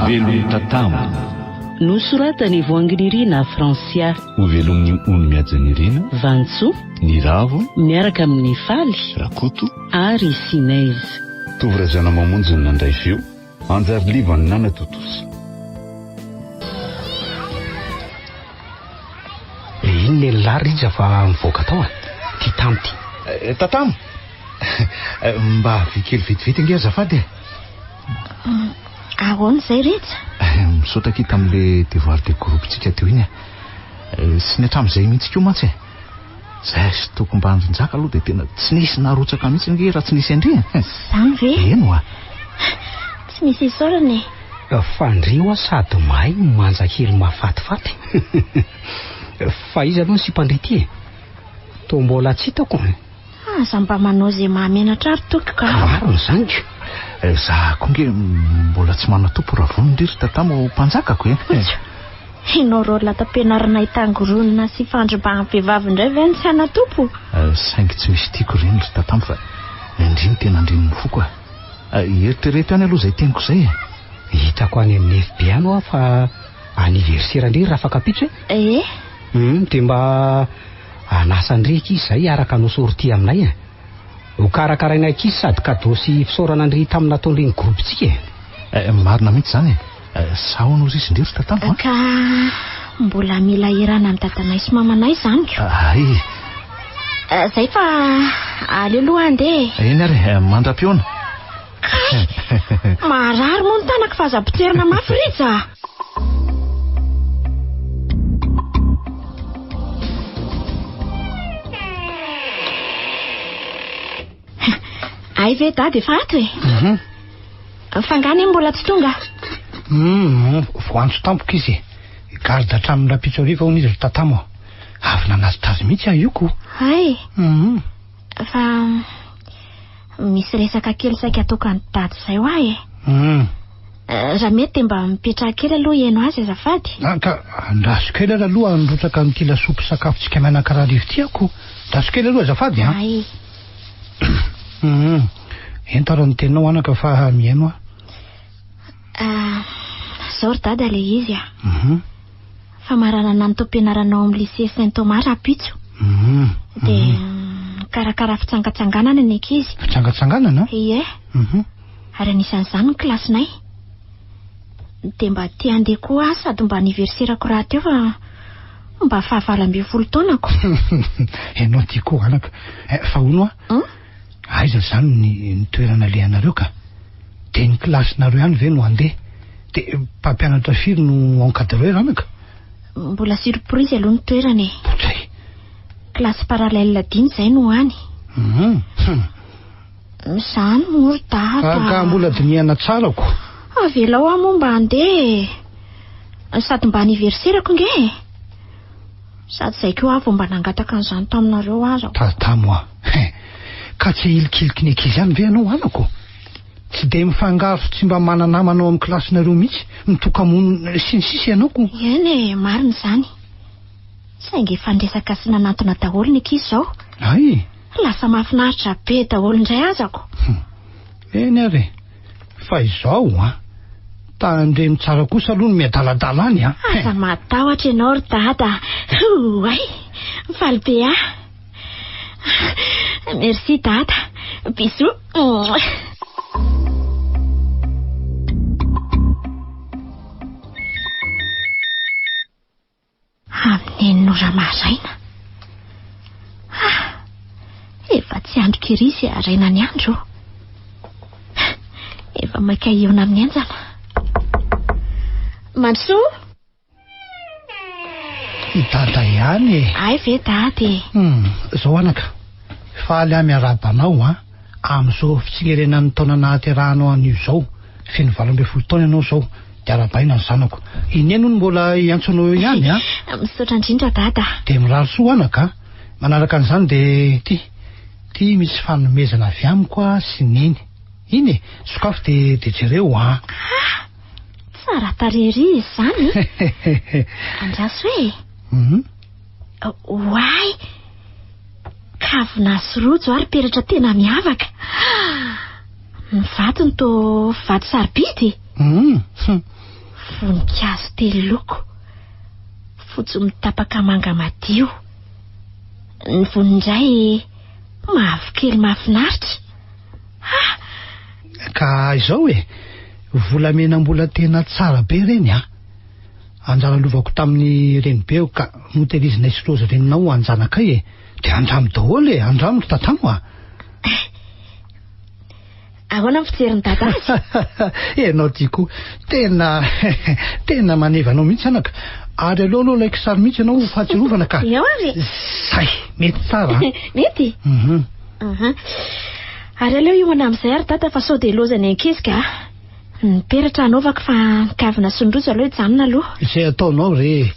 Velony tatamo nosoratany voanginirina Fransia ho velom'ny ony miajanirina Vantsoa ny ravo miaraka amin'ny faly rakoto ary sinaise tovirazana mamonjy ny nandray feo anjary livany nana totosa iny lary izy fa mivoaka tao ty tamty tatamo mba vikely vetivety ange azafady ahoana zay rehetra misaotra kita amin'le devoir de groupe-tsika teo iny sy ny hatramin'izay mihitsy ko mantsy zay sy toko mba andrinjaka aloha dia tena tsy nisy narotsaka mihitsy nge raha tsy nisy andria zany ve eno tsy misy isorany fandrio sady mahay manjakely mahafatifaty fa izy aloha ny sipandrity to mbola tsy hitako za mba manao zay mahamenatra ary tokoka marony zany za konge mbola tsy manatopo raha vonindriry tatamo mpanjakako inao rôla tampianaranay tangoronina sy fandrombahan'vehivavy indray ve ny tsy anatopo saingy tsy misy tiako reny ry tatamo fa indriny tena andriny mofoko eritrereto any aloha zay teniko zay hitako any amin'ny FB ano fa anniversaire ndry raha afaka pitso dia mba anasandreky izy zay araka no sorti aminay ho karakarainay izy sady cadeau sy fisaorana andry tamina ataon'ireny groupe-tsika marina mihitsy zany sahoana ozy izy indry ry tatamo ka mbola mila irana amin'ny dadanay sy mamanay zany zay fa aleo aloha andeha eny ary mandra-piona marary moa ny tanaka fa aza-potserina mafy riza ay ve dady efa ato fangany mbola tsy tonga voantso tampoka izy garda hatramin'ny rapitso ariva hono izy ry tatamo avy nanazotrazy mihitsy ioko ay fa misy resaka kely saika ataoko any dady zay ho ahy raha mety dia mba mipetraka kely aloha ieno azy azafady ka andraso kely ary aloha androtraka amin'ity lasopy sakafotsika mianakaraha rivotiako andraso kely aloha azafady ay entara ny teninao anaka fa miaino zao ry dady ale izy fa maranana ny tompianaranao amin'ny lycée Saint Thomas rapitso dia karakara fitsangatsanganana ny ankizy fitsangatsanganana ie ary anisan'izany ny klasinay dia mba tia andeha koa sady mba anniversairako raha teo fa mba fahavalo-ambin'ny taonako ianao tia koa anaka fa hono aiza zany ny toerana lehanareo ka dia ny klasinareo ihany ve no andeha dia mpampianatra firy no encadreur anaka mbola surprise aloha ny toerana potsay klasy parallèle dimy zay no any zany mory dada ka mbola dinihana tsarako avelao aho moa mba andeha sady mba anniversairako nge sady zay keo aho vao mba nangataka an'izany taminareo aza tatamo ka tsy ilikiliky ny ankizy ihany ve anao anako tsy dia mifangaro tsy mba mananamanao amin'ny klasinareo mihitsy mitokamono sy ny sisy ianaoko eny marina zany saingy fandresaka sy nanantona daholo ny ankizy zao ay lasa mahafinaritra be daholo indray azako eny ary fa izao tandreny tsara kosa aloha no miadaladala any aza matahotra ianao ry dada ay mifaly be merci dada bisous amin'ny nora maraina efa tsy andro kirisy araina ny andro efa maika iona amin'ny anjana Mansoa dada ihany ay ve dady zao anaka faly ahy miarabanao amin'izao fitsingerenan'ny taona nahaterahanao an'io zao feno 20 taona ianao zao dia arabaina ny zanako ineno no mbola iantsonao eo ihany misaotra indrindra dada dia mirary soa anaka manaraka an'izany dia ty misy fanomezana avy amiko sy neny iny sokafo dia jereo Tsara tarery izy zany. Andraso hoe Oay, kavina sy rojo ary peratra tena miavaka. Ny vatony toa vato sarobidy. Voninkazo telo loko, fotsy mitapaka manga madio. Ny vonindray mavokely mahafinaritra. Ka izao volamena mbola tena tsara be reny anjara lovako tamin'ny renibeo ka noterizina sy roza reninao anjanakay dia andramo daholo andramo ny tatamo ahoana ny fijery ny dada azy? Enao tiako tena manevanao mihitsy anaka. Ary aloha ilay sary mihitsy ianao fahatsirovana ka. Eo ary. Zay, mety tsara. Mety? Ary aleo iomana amin'izay ary dada fa sao dia lozany ankizy ka. Ny peratra anaovako fa kavina sy ny rojo aloha hijanona aloha. Izay ataonao re.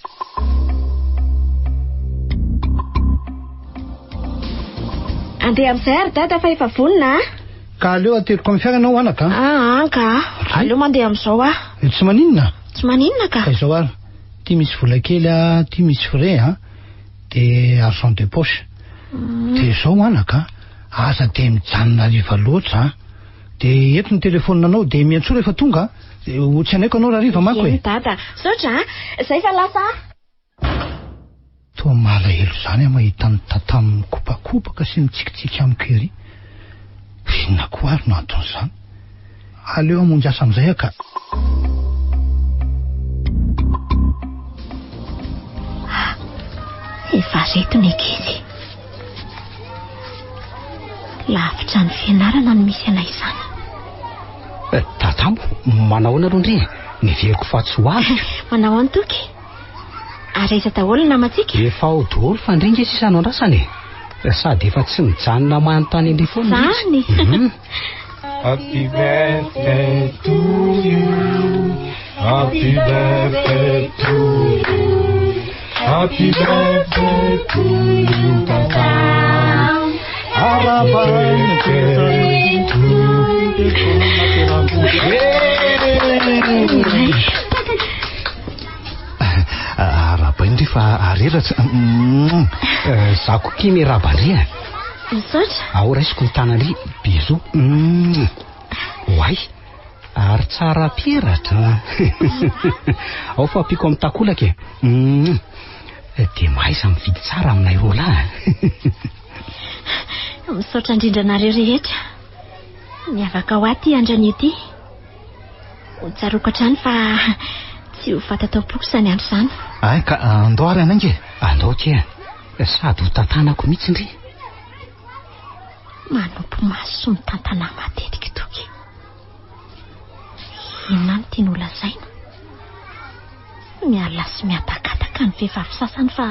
Andeha amin'izay ary dada fa efa vonona. Ka aleo ateriko amin'ny fiaranao anaka. Ka aleo mandeha amin'izao Tsy maninona? Tsy maninona ka. Ka izao ary. Ty misy vola kely ty misy frais dia argent de poche. Dia izao anaka aza dia mijanona riva loatra dia eto ny telefonina dia miantso rehefa tonga ho tsy anaiko anao raha riva manko dada saotra izay fa lasa toa malahelo zany mahita ny tatamo mikopakopaka sy mitsikitsiky amiko ery. Inona koa ary no anton'izany. Aleo amonjy asa amin'izay ka. Efa reto ny ankizy. Lavitra ny fianarana no misy anay izany. Tatamo, manahoana aloha ndre? Niveriko fa tsy ho avy. Manao antoky. Ary aiza daholo ny namantsika? Efa ao daholo fa ndringa sisa anao andrasany. Sady efa tsy mijanona manontany ilay foana zany. Happy birthday to you. Happy birthday to you. Happy birthday to you, Tata. Happy birthday to you. Arabaindry fa areratsy. Zako kimy rabandria. Misaotra. Ao raisiko ny tanandry. Bisou. Oay. Ary tsara peratra. Ao fa apiko amin'ny takolaka. Dia mahaiza mividy tsara aminay rola. Misaotra indrindra nareo rehetra. Miavaka ho aty andran'io ity. Hotsaroako hatrany fa tsy ho fatatao-poko izany andro izany. Ay ka andao ary anange. Andao ke. Sady ho tantanako mihitsy ndry. Manompo maso ny tantana matetika toky. Inona no tiany ho lazaina? Miala sy miatakataka ny vehivavy sasany fa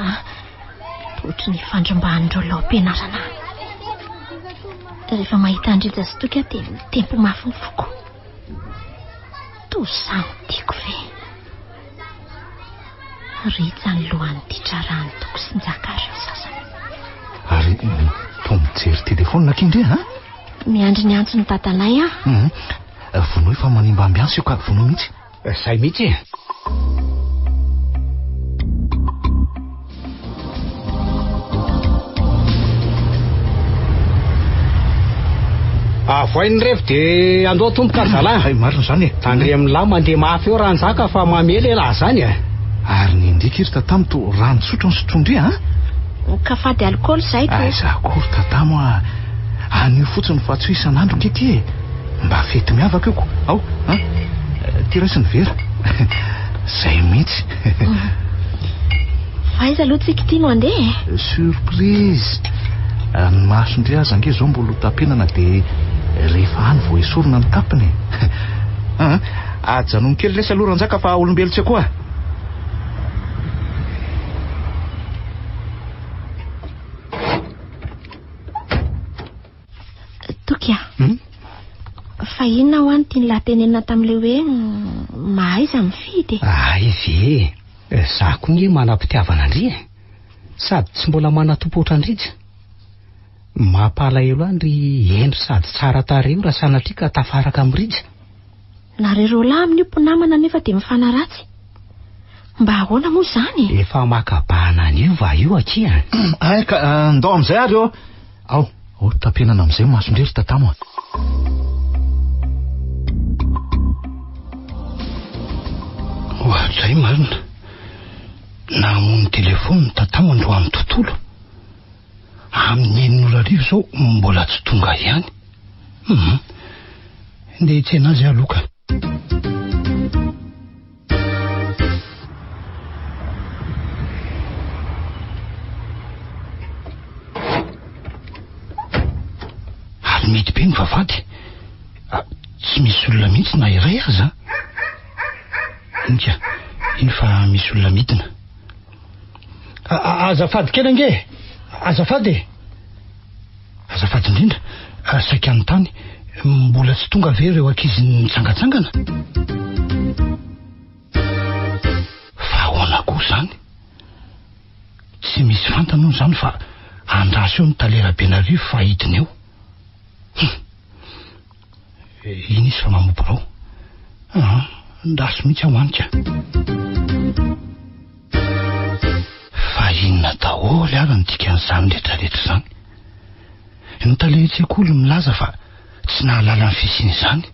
totra ny fandrombahan'ireo lao-pianarana. Rehefa mahita andrija sy toky dia mitempo mafy ny foko. Toa izany tiako ve? Ritsa ny lohan'ny titrarany toko sy njakareo sasany. Ary toa mijery telefona kindre miandry ny antso ny tatanay vonoy fa manimba ambianso io ka vonoy mihitsy. Zay mihitsy. Avoiny revo dia andao tomboka zala. Marina zany Tandre amin'ny lahy mandeha mafy eo ranjaka fa mamely lahy zany Ary ny indika iry tatamo to rano tsotra ny sotrondry Kafady alcool zay to. Za kory tatamo anio fotsiny fa tsy isan'andro nkety mba fety miavaka eko. Ao ty raisy ny vera. Zay mihitsy. Faiza aloha tsika ity no andeha? Surprise. Ny masondry aza ange zao mbola tapenana dia rehefa any vao esorina ny tapiny. Ajanony kely lesa aloha ranjaka fa olombelo tsy koa. Tokia. Fa inona ho any tiany latenenina tamin'ilay hoe mahaiza mifidy? Ve za koa nge manam-pitiavana andry sady tsy mbola manatopotra andrija. Mampalahelo andry endro sady tsara tareo raha sanatria ka tafaraka amin'irija. Nareo lahy amin'ny mponamana nefa dia mifanaratsy. Mba ahoana moa izany? Efa makabahana an'io va io aty a? Ay ka ndao amin'izay ary eo. Ao tapenana amin'izay masondrery tatamo. Ohatray marina. Namono telefony tatamo androany tontolo. Amin'ny 9:00 zao mbola tsy tonga ihany. Ndeha tsena azy aloka. Mety be ny vavady. Tsy misy olona mihitsy na iray aza. Inka, iny fa misy olona midina. Azafady kely ange. Azafady indrindra. Saika ny tany. Mbola tsy tonga ve ireo ankizy nitsangatsangana? Fa ahoana koa zany? Tsy misy fantano zany fa andraso eo ny Talera-Benarivo fa hidiny eo. Iny izy fa mamoborao. Ndaso mihitsy aho anika. Fa inona daholo ary nodika an'izany rehetrarehetra izany. Ny talehan-tsekoly milaza fa tsy nahalala ny fisiany izany.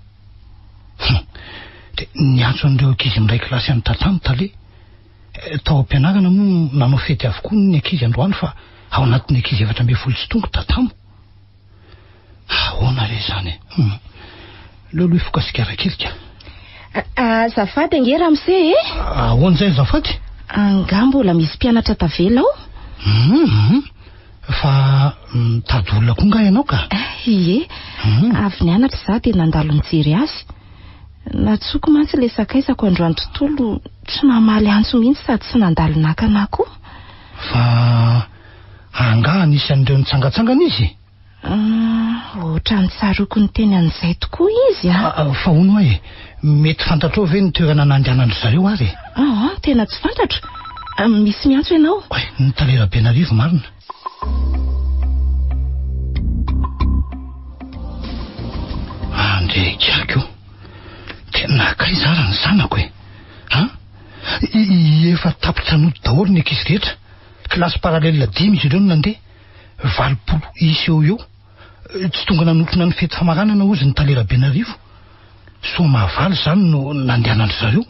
Dia niantso an'ireo ankizy miray kilasy any tatamo tale. Tao am-pianarana moa nanao fety avokoa ny ankizy androany fa ao anatin'ny ankizy 7 sy tonga tatamo. Ahoana re zany? Leo fokasikara kelika. Azafady ange Ramse e? Ahoana izay azafady? Anga mbola misy mpianatra tavela ao? Fa mitady olona koa nga ianao ka? Ie, avy nianatra za dia nandalo nijery azy. Natsoko mantsy ilay sakaizako androany tontolo tsy namaly antso mihitsy sady tsy nandalo nakana koa. Fa anga anisan'ireo nitsangatsangana izy? Ohatrany tsaroako ny teny an'izay tokoa izy fa hono hoe mety fantatrao ve ny toerana nandehanandry zareo ary? Tena tsy fantatro. Misy miantso ianao? Ny Talera-Benarivo marina. Andrekako tena akaiza ary ny zanako e. Efa tapitra nody daholo ny ankizy rehetra. Kilasy paralelina 5 izy ireo no nandeha. 20 isy eo. Tsy tonga nanotrona ny fety famaranana ozy ny Talera-Benarivo. So mahavaly zany no nandehanandry zareo.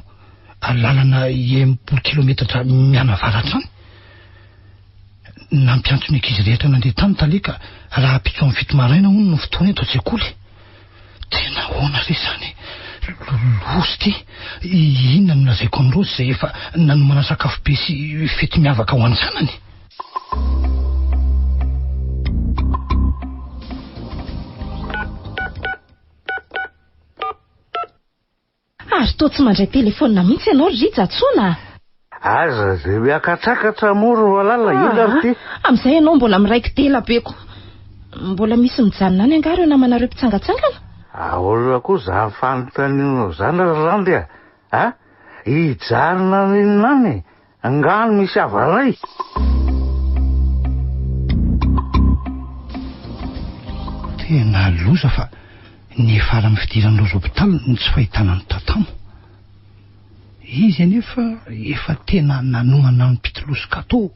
Lalana 10 kilometatra miana varatra any. Nampiantso ny ankizy rehetra nandeha tany taleka raha apitso amin'ny fito maraina hono no fotoana eto an-tsekoly. Tena ahoana re zany? Losy ty. Inona no lazaiko amin'ireo izay efa nanomana sakafo be sy fety miavaka ho an'ny zanany? Ary toa tsy mandray telefona mihitsy ianao Rija tsona. Aza zay miakatsakatra moro valala ila ry ty. Amin'izay ianao mbola miraiki tela beko. Mbola misy mijanona any angareo namanareo mpitsangatsangana? Olona koa za fanontanianao zany randy a. Hijanona ninany. Angano misy avaray. Tena loza fa ny fara amin'ny fidiran'ireo hôpitaly ny tsy fahitana ny tatamo. Izy anefa efa tena nanomana ny pitolosi-kato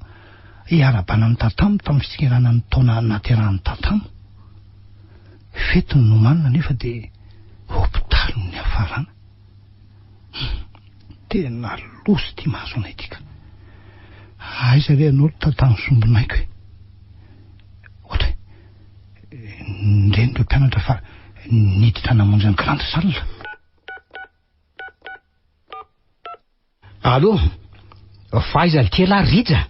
hiarabana ny tatamo tamin'ny fitsingerana ny taona naterahan'ny tatamo. Fety ny nomanina nefa dia hôpitaly ny hafarana. Tena loso ty mahazo anay tika. Aiza re anao tatamo sombonaiko e. Ohatra ndreny ireo mpianatra fa niditra namonjy ny grande salle. Allo, faiza ny tela Rija?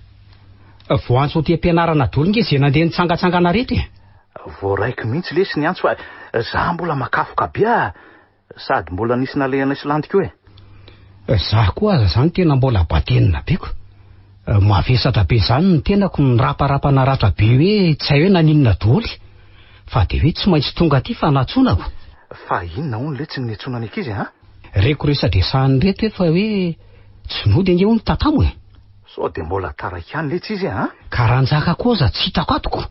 Voantso ty ampianarana daholo nge izay nandeha nitsangatsangana rehetra e. Voaraiko mihitsy lesy ny antso fa za mbola makafoka be sady mbola nisy nalehana Islandy koa e. Za koa aza zany tena mbola batenina beko. Mavesatra be zany ny tenako ny raparapana ratra be hoe tsy hay hoe naninona daholo. Fa dia hoe tsy maintsy tonga aty fa natsonako. Fa inona hono le tsy nitsona ny ankizy ha? Reko resadresahany reto fa hoe tsy nody ange hono tatamo e. So dia mbola tarakany le tsy izy ha? Karanjaka koa za tsy hitako atoko.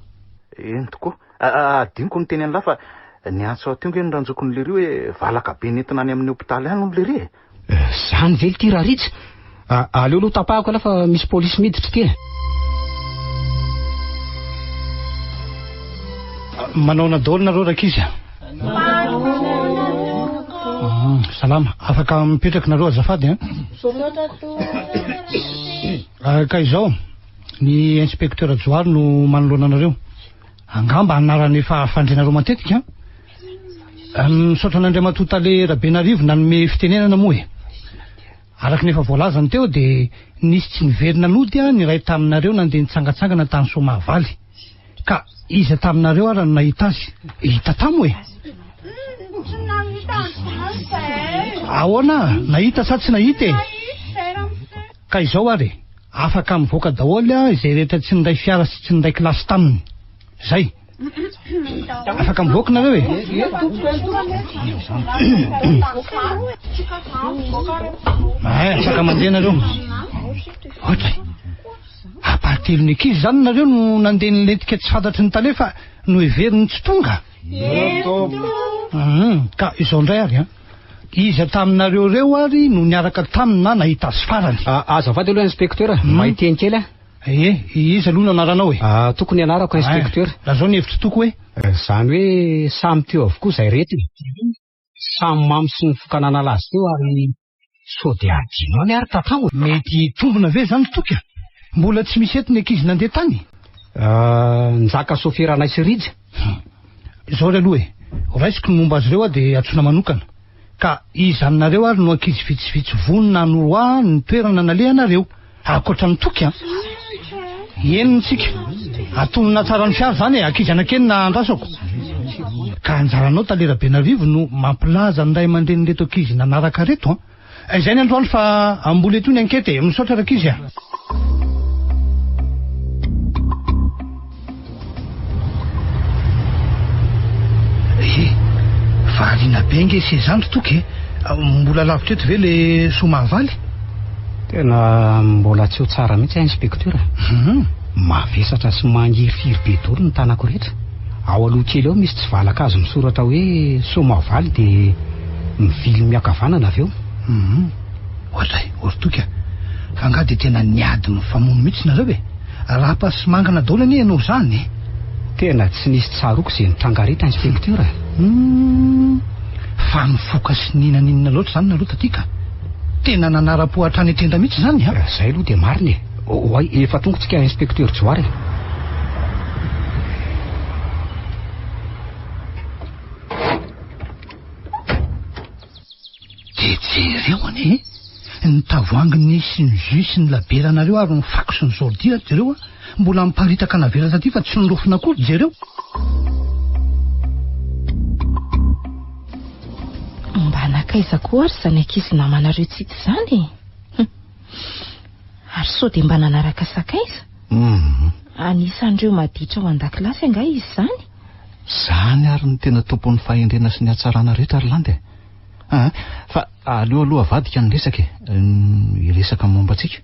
Eny tokoa. Adiniko ny teny an'la fa Ny antso aty nge nyranjoko ny lery hoe valaka be nentina any amin'ny hopitaly any no lery. Zany ve ty raha ritsy? Aleo aloha tapahako ala fa misy polisy miditra ty. Manao nadolo nareo rakizy? Salama, afaka mipetraka nareo azafady ka izao ny inspecteur Joary no manoloana anareo. Angamba anarany efa fandrenareo matetika. Misaotra n'Andriamatoa Tale Rabenarivo nanome fitenenana moa e. Araka nefa voalazany teo dia nisy tsy niverina nody ny ray taminareo nandeha nitsangatsangana tany Somavaly. Ka iza taminareo ara no nahita azy? Hita tamo e. Ahoana? Nahita sa tsy nahita e? Ka izao ary afaka mivoaka daholo izay rehetra tsy ninday fiara sy tsy ninday kilasy taminy. Zay. Afaka mivoaka nareo e. Afaka mandeha nareo. Ohatra apahatelony ankizy zany nareo no nandeha nilentika tsy fantatry ny talefa no heveriny tsy tonga. Ka izao ndray ary iza taminareo reo ary no niaraka tamina nahita azy farany. Azafady aloha inspecteur, mahiteny kely iza aloha no anaranao e? Tokony anarako inspecteur. Raha zao ny hevitra toko hoe? Zany hoe samy teo avokoa izay rety. Samy mamy sy ny fokanana lazy teo ary sody adino ny ary tatamo. Mety tombona ve zany toka? Mbola tsy misy eto ny ankizy nandeha tany? Nzaka sofera naisy rija. Izao ry aloha e, raisiko ny momba azy ireo dia atsona manokana. Ka izanareo ary no ankizy vitsivitsy vonona no ny toerana nalehanareo. Akoatra ny toky enitsika atonona tsara ny fiara zany e, ankizy anankeny na andrasako. Ka anjaranao Tale Rabenarivo no mampilaza ny ray aman-dreny reto ankizy nanaraka reto. Izay ny androany fa ambola eto ny ankety misaotra rakizy Valina be nge se zany toky mbola lavitra eto ve le Somavaly? Tena mbola tsy ho tsara mihitsy inspecteur. Mavesatra sy mangifiry be doro ny tanako rehetra. Ao aloha kely ao misy tsy valaka azy misoratra hoe Somavaly dia mivily miakavanana avy eo. Ohatra toka fa nga dia tena niady ny famono mihitsy nareo e. Rapa sy mangana daholo anie ianao zany. Tena tsy nisy tsaroko izay nitranga rehetra inspecteur. Fa mifoka sy ninan'inona loatra zany nareo tatika. Tena nanara-pohatra any tenda mihitsy zany Zay aloha dia mariny. Oay, efa tongotsika inspecteur Joary. Jereo anie ny tavoanginy sy ny jus sy ny laberanareo ary ny fako sy ny zordia jereo mbola miparitaka navela taty fa tsy nirofona kory jereo. Mba nakaiza koa ary zany ankizy namanareo tsity zany. Ary sao dia mba nanaraka sakaiza? Anisan'ireo maditra ao an-dakilasy anga izy zany? Zany ary ny tena tompon'ny fahendrena sy ny hatsarana rehetra ary landy fa aleo aloha avadika ny resaka resaka momba antsika.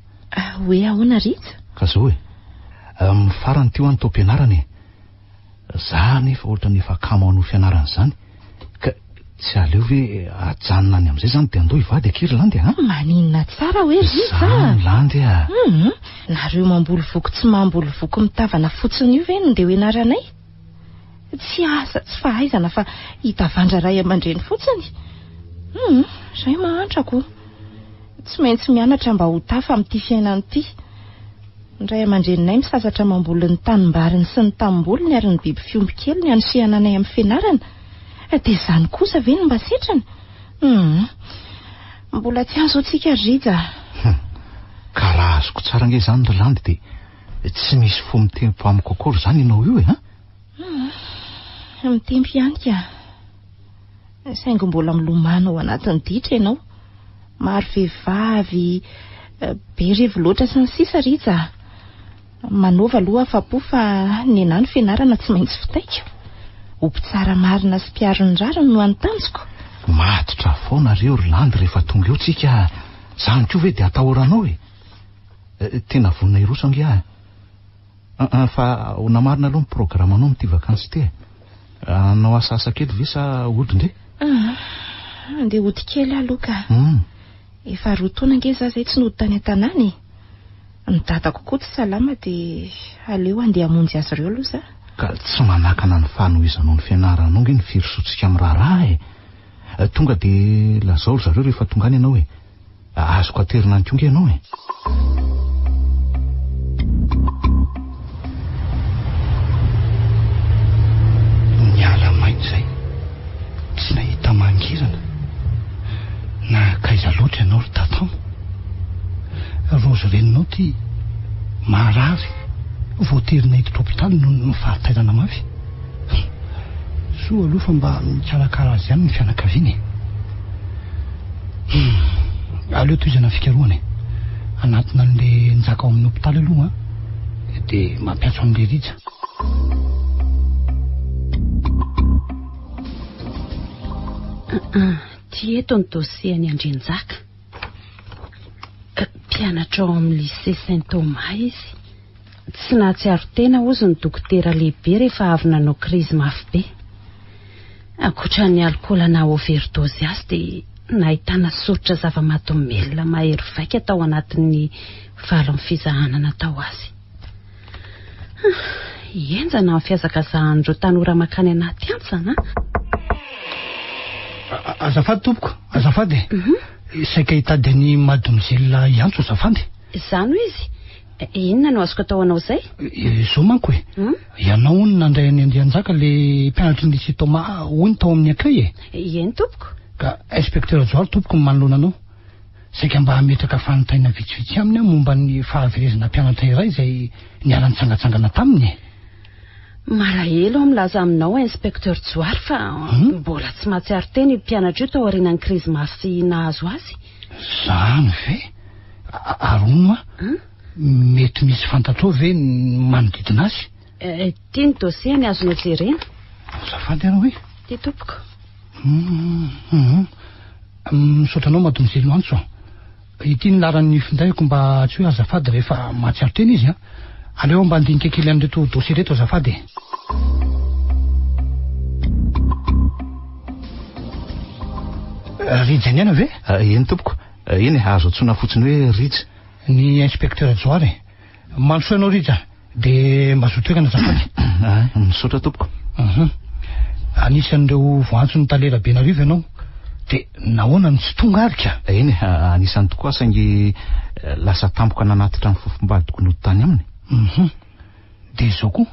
Hoe ahoana Rija? Ka zao mifarany teo any tao am-pianarana za nefa ohatra nefa kamo ano fianarana zany ka tsy aleo ve ajanona any amin'izay zany dia andao hivady akery landy Maninona tsara hoe Rija? Zany landy nareo mamboly voko tsy mamboly voko mitavana fotsiny io ve no dia ho enaranay? Tsy asa tsy fahaizana fa hitavandra ray aman-dreny fotsiny. Zay mahantrako. Tsy maintsy mianatra mba ho tafa amin'ity fiainana ity. Ny ray aman-dreninay misasatra mamboly ny tanimbariny sy ny tamboliny ary ny biby fiomby kely ny anosehana anay amin'ny fianarana. Dia izany kosa ve no mba setrany? Mbola tsy azo antsika Rija. Ka raha azoko tsara nge zany ry landy dia tsy misy fo mitempo amiko akory zany ianao io Mitempo ihany ka. Saingy mbola milomana ao anatin'ny ditra ianao. Maro vehivavy be revo loatra sy ny sisa Rija. Manova aloha afa-po fa ny anahy ny fianarana tsy maintsy fitaiko. Ompitsara marina sy mpiaro ny rariny no anotanjoko. Matotra foana reo ry landy rehefa tonga eo tsika zany koa ve dia atahoranao tena vonina iroso ange fa ho namarina aloha ny programanao amin'ity vakansy ty Anao asa kely ve sa ody ndre? Andeha ody kely aloha ka. Efa roa taona nge za zay tsy nody tany an-tanàna e. Ny dadako koa tsy salama dia aleo andeha hamonjy azy ireo aloha za. Ka tsy manakana ny fanohizanao ny fianaranao nge ny firosotsika amin'ny raharaha e. Tonga dia lazao zareo rehefa tonga any ianao e. Azoko aterina ny tonga ianao e. Niala mainty zay, tsy nahita mangirana na kaiza loatra ianao ry tatamo. Rozy reninao ty marary voaterina hiditra hopitaly no ny fahatahirana mafy. Soa aloha fa mba mikarakara azy ihany ny fianakaviana. Aleo toizana fikaroana e. Anatina an'le njaka ao amin'ny hopitaly aloha dia mampiatso amin'le rija. Ty eto ny dosie ny Andrinjaka. Mpianatra ao amin'ny lycée Saint-Thomas izy. Tsy nahatsiaro tena ozy ny dokotera lehibe rehefa avy nanao krizy mafy be. Ankoatra ny alkôla na overdose azy dia nahitana soritra zava-mahadomelina mahery vaika tao anatin'ny valo amin'ny fizahanana tao azy. Enjana amin'ny fiazakazahan'ireo tanora makany anaty antsana. Azafady tompoko, azafady. Saika hitady ny mademoiselle Iantso azafady. Zano izy. Inona no azoko atao anao zay? Zao manko e. Ianao hono nandray ny Andrianjaka le mpianatry ny lycée Thomas hono tao amin'ny accueil e. Eny tompoko. Ka inspecteur Joal tompoko ny manoloana anao. Saika mba hametraka fanontaniana vitsivitsy aminy momba ny fahaverezana mpianatra iray izay niala nitsangatsangana taminy. Malahelo milaza aminao inspecteur Joal fa mbola tsy mahatsiaro teny mpianatra io tao aorian'ny krizy mafy nahazo azy. Zany ve? Arono mety misy fantatrao ve manodidina azy? Tia ny dosie ny azony ajerena. Azafady ianao hoe? Tia tompoko. Misaotranao mademoiselle Iantso. Ity ny laran'ny findaiko mba tsy hoe azafady rehefa mahatsiaro teny izy. Aleo mba andinika kely an'ireto dosie reto azafady. Rija ny aina ve? Eny tompoko. Eny azo antsona fotsiny hoe rija. Ny inspecteur Joal e. Manosoa ianao rija dia mazoto hoe kana azafady. Misaotra tompoko. Anisan'ireo voantsony talera be narivo ianao dia nahoana ny tsy tonga arika? Eny anisan'ny tokoa saingy lasa tampoka nanatitra ny fofombadiko nody tany aminy. Dia izao koa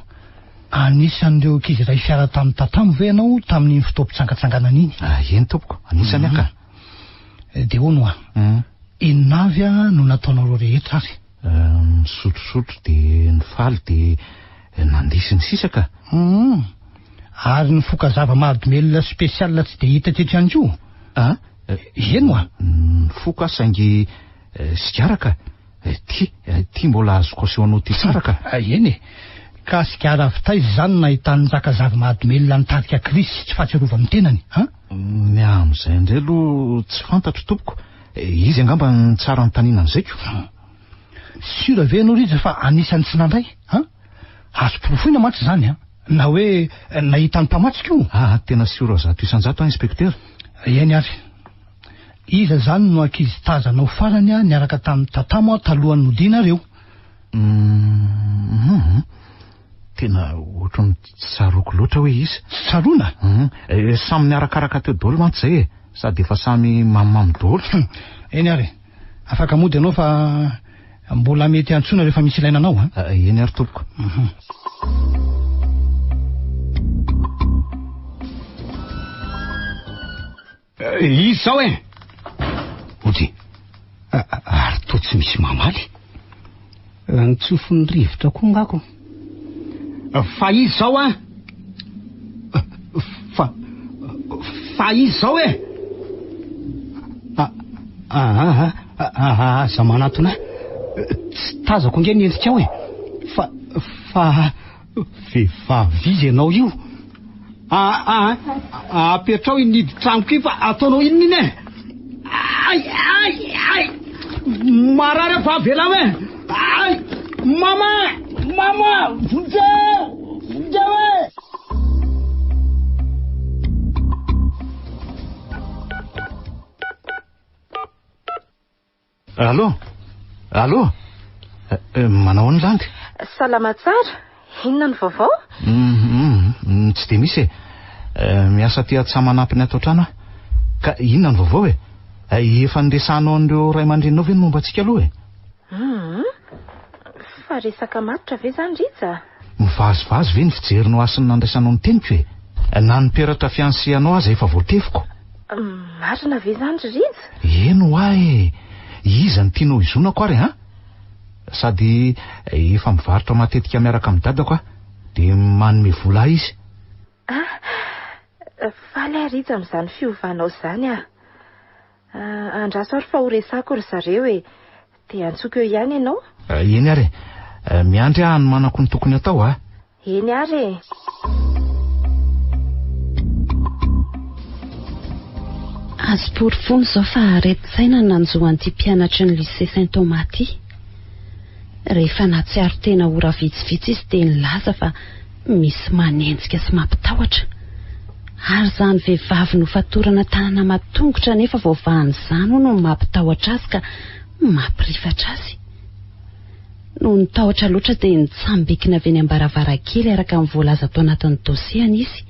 anisan'ireo ankizy iray fiara tamin'ny tatamo ve ianao tamin'ny fotoam-pitsangatsanganana iny? Eny tompoko, anisany aka. Dia hono inona avy no nataonao rehetra ary? Misotrosotro dia nifaly dia nandisy ny sisaka. Ary ny foka zava-mahadomelina spesiala tsy dia hita tretrany io? Eno ny foka saingy sikaraka. Ty mbola azoko aseho anao ty saraka. Eny e. Ka sikara avy taiza izany nahitany njaka zava-mahadomelina nitarika krisy sy tsy fahatsiarova amin'ny tenany? Ny amin'izay indray aloha tsy fantatro tompoko. Izy angamba ny tsara ny taniana an'izaiko. Sura ve ianao rija fa anisany tsy nandray? Azo porofoina mantsy izany na hoe nahita ny mpamatsika io? Tena sura zato isan-jato inspecteur. Eny ary. Iza zany no ankizy tazanao farany niaraka tamin'ny tatamo talohan'ny nodinareo? Tena ohatrany tsaroko loatra hoe izy. Tsaroana? Samy niarakaraka teo daholo mantsy zay e. Sady efa samy mamimamy daholo. Eny ary. Afaka mody ianao fa mbola mety antsona rehefa misy ilaina anao. Eny ary tompoko. Izao e. Ody. Ary to tsy misy mamaly. Ny tsofon'ny rivotra koa ngako. Fa izy zao fa izy zao e. Za manatona. Tsy tazako nge ny endrikao e. Fa vehivavy izy ianao io. Apetrao inidy tranoko io fa ataonao inona iny e? Marary fa avela e. Mama! Vonjeo e! Allô? Allô? Manao ny landy? Salama tsara. Inona ny vaovao? Tsy dia misy miasa ty atsamanampiny ato an-trano ka inona ny vaovao e? Efa niresanao an'ireo ray aman-dreninao ve ny momba antsika aloha e? Fa resaka matotra ve zany Rija? Mivazivazy ve ny fijerinao asy ny nandraisanao ny teniko e? Na niperatra fianseanao aza efa voatefiko. Marina ve zany Rija? Eno ahy iza ny tianao izonako ary ha? Sady efa mivarotra matetika miaraka amin'ny dadako dia manome vola izy. Faly Rija amin'izany fiovanao izany andraso ary fa ho resako ry zareo e, dia antsoiko eo ihany ianao? Eny ary miandry aho hanomanako ny tokony atao Eny ary azo porifono izao fa areti-tsaina nanjoan'ity mpianatra ny lycée Saint-Thomas ty. Rehefa natsiaro tena ora vitsivitsy izy dia nilaza fa misy manenjika sy mampitahotra. Ary izany vehivavy nofatorana tanana matongotra nefa vaovan'izany no mampitahotra azy ka mampirifatra azy. No nitahotra loatra dia nitsambikina avy eny am-baravarakely araka amin'ny voalaza tao anatin'ny dosiany izy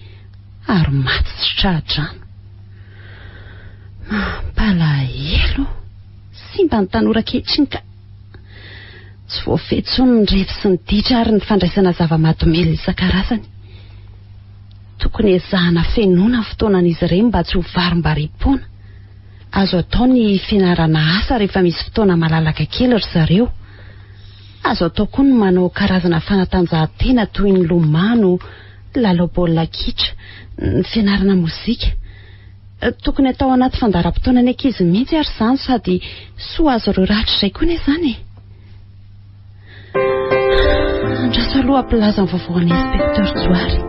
ary maty sy trahadrano. Palahelo simba ny tanora kehitriny ka tsy voafehy intsony ny refy sy ny ditra ary ny fandraisana zava-mahadomely isan-karazany. Tokony ezahana fenona ny fotoanan'izy ireny mba tsy ho varim-barimpona. Azo atao ny fianarana asa rehefa misy fotoana malalaka kely ry zareo. Azo atao koa ny manao karazana fanatanjahantena toy ny lomano, lalao baolina kitra, ny fianarana mozika. Tokony atao anaty fandaharam-potoana ny ankizy mihitsy ary izany sady soa azo ireo ratra izay koa ny izany e. Andraso aloha ampilaza ny vaovao an'i inspekteur Joary.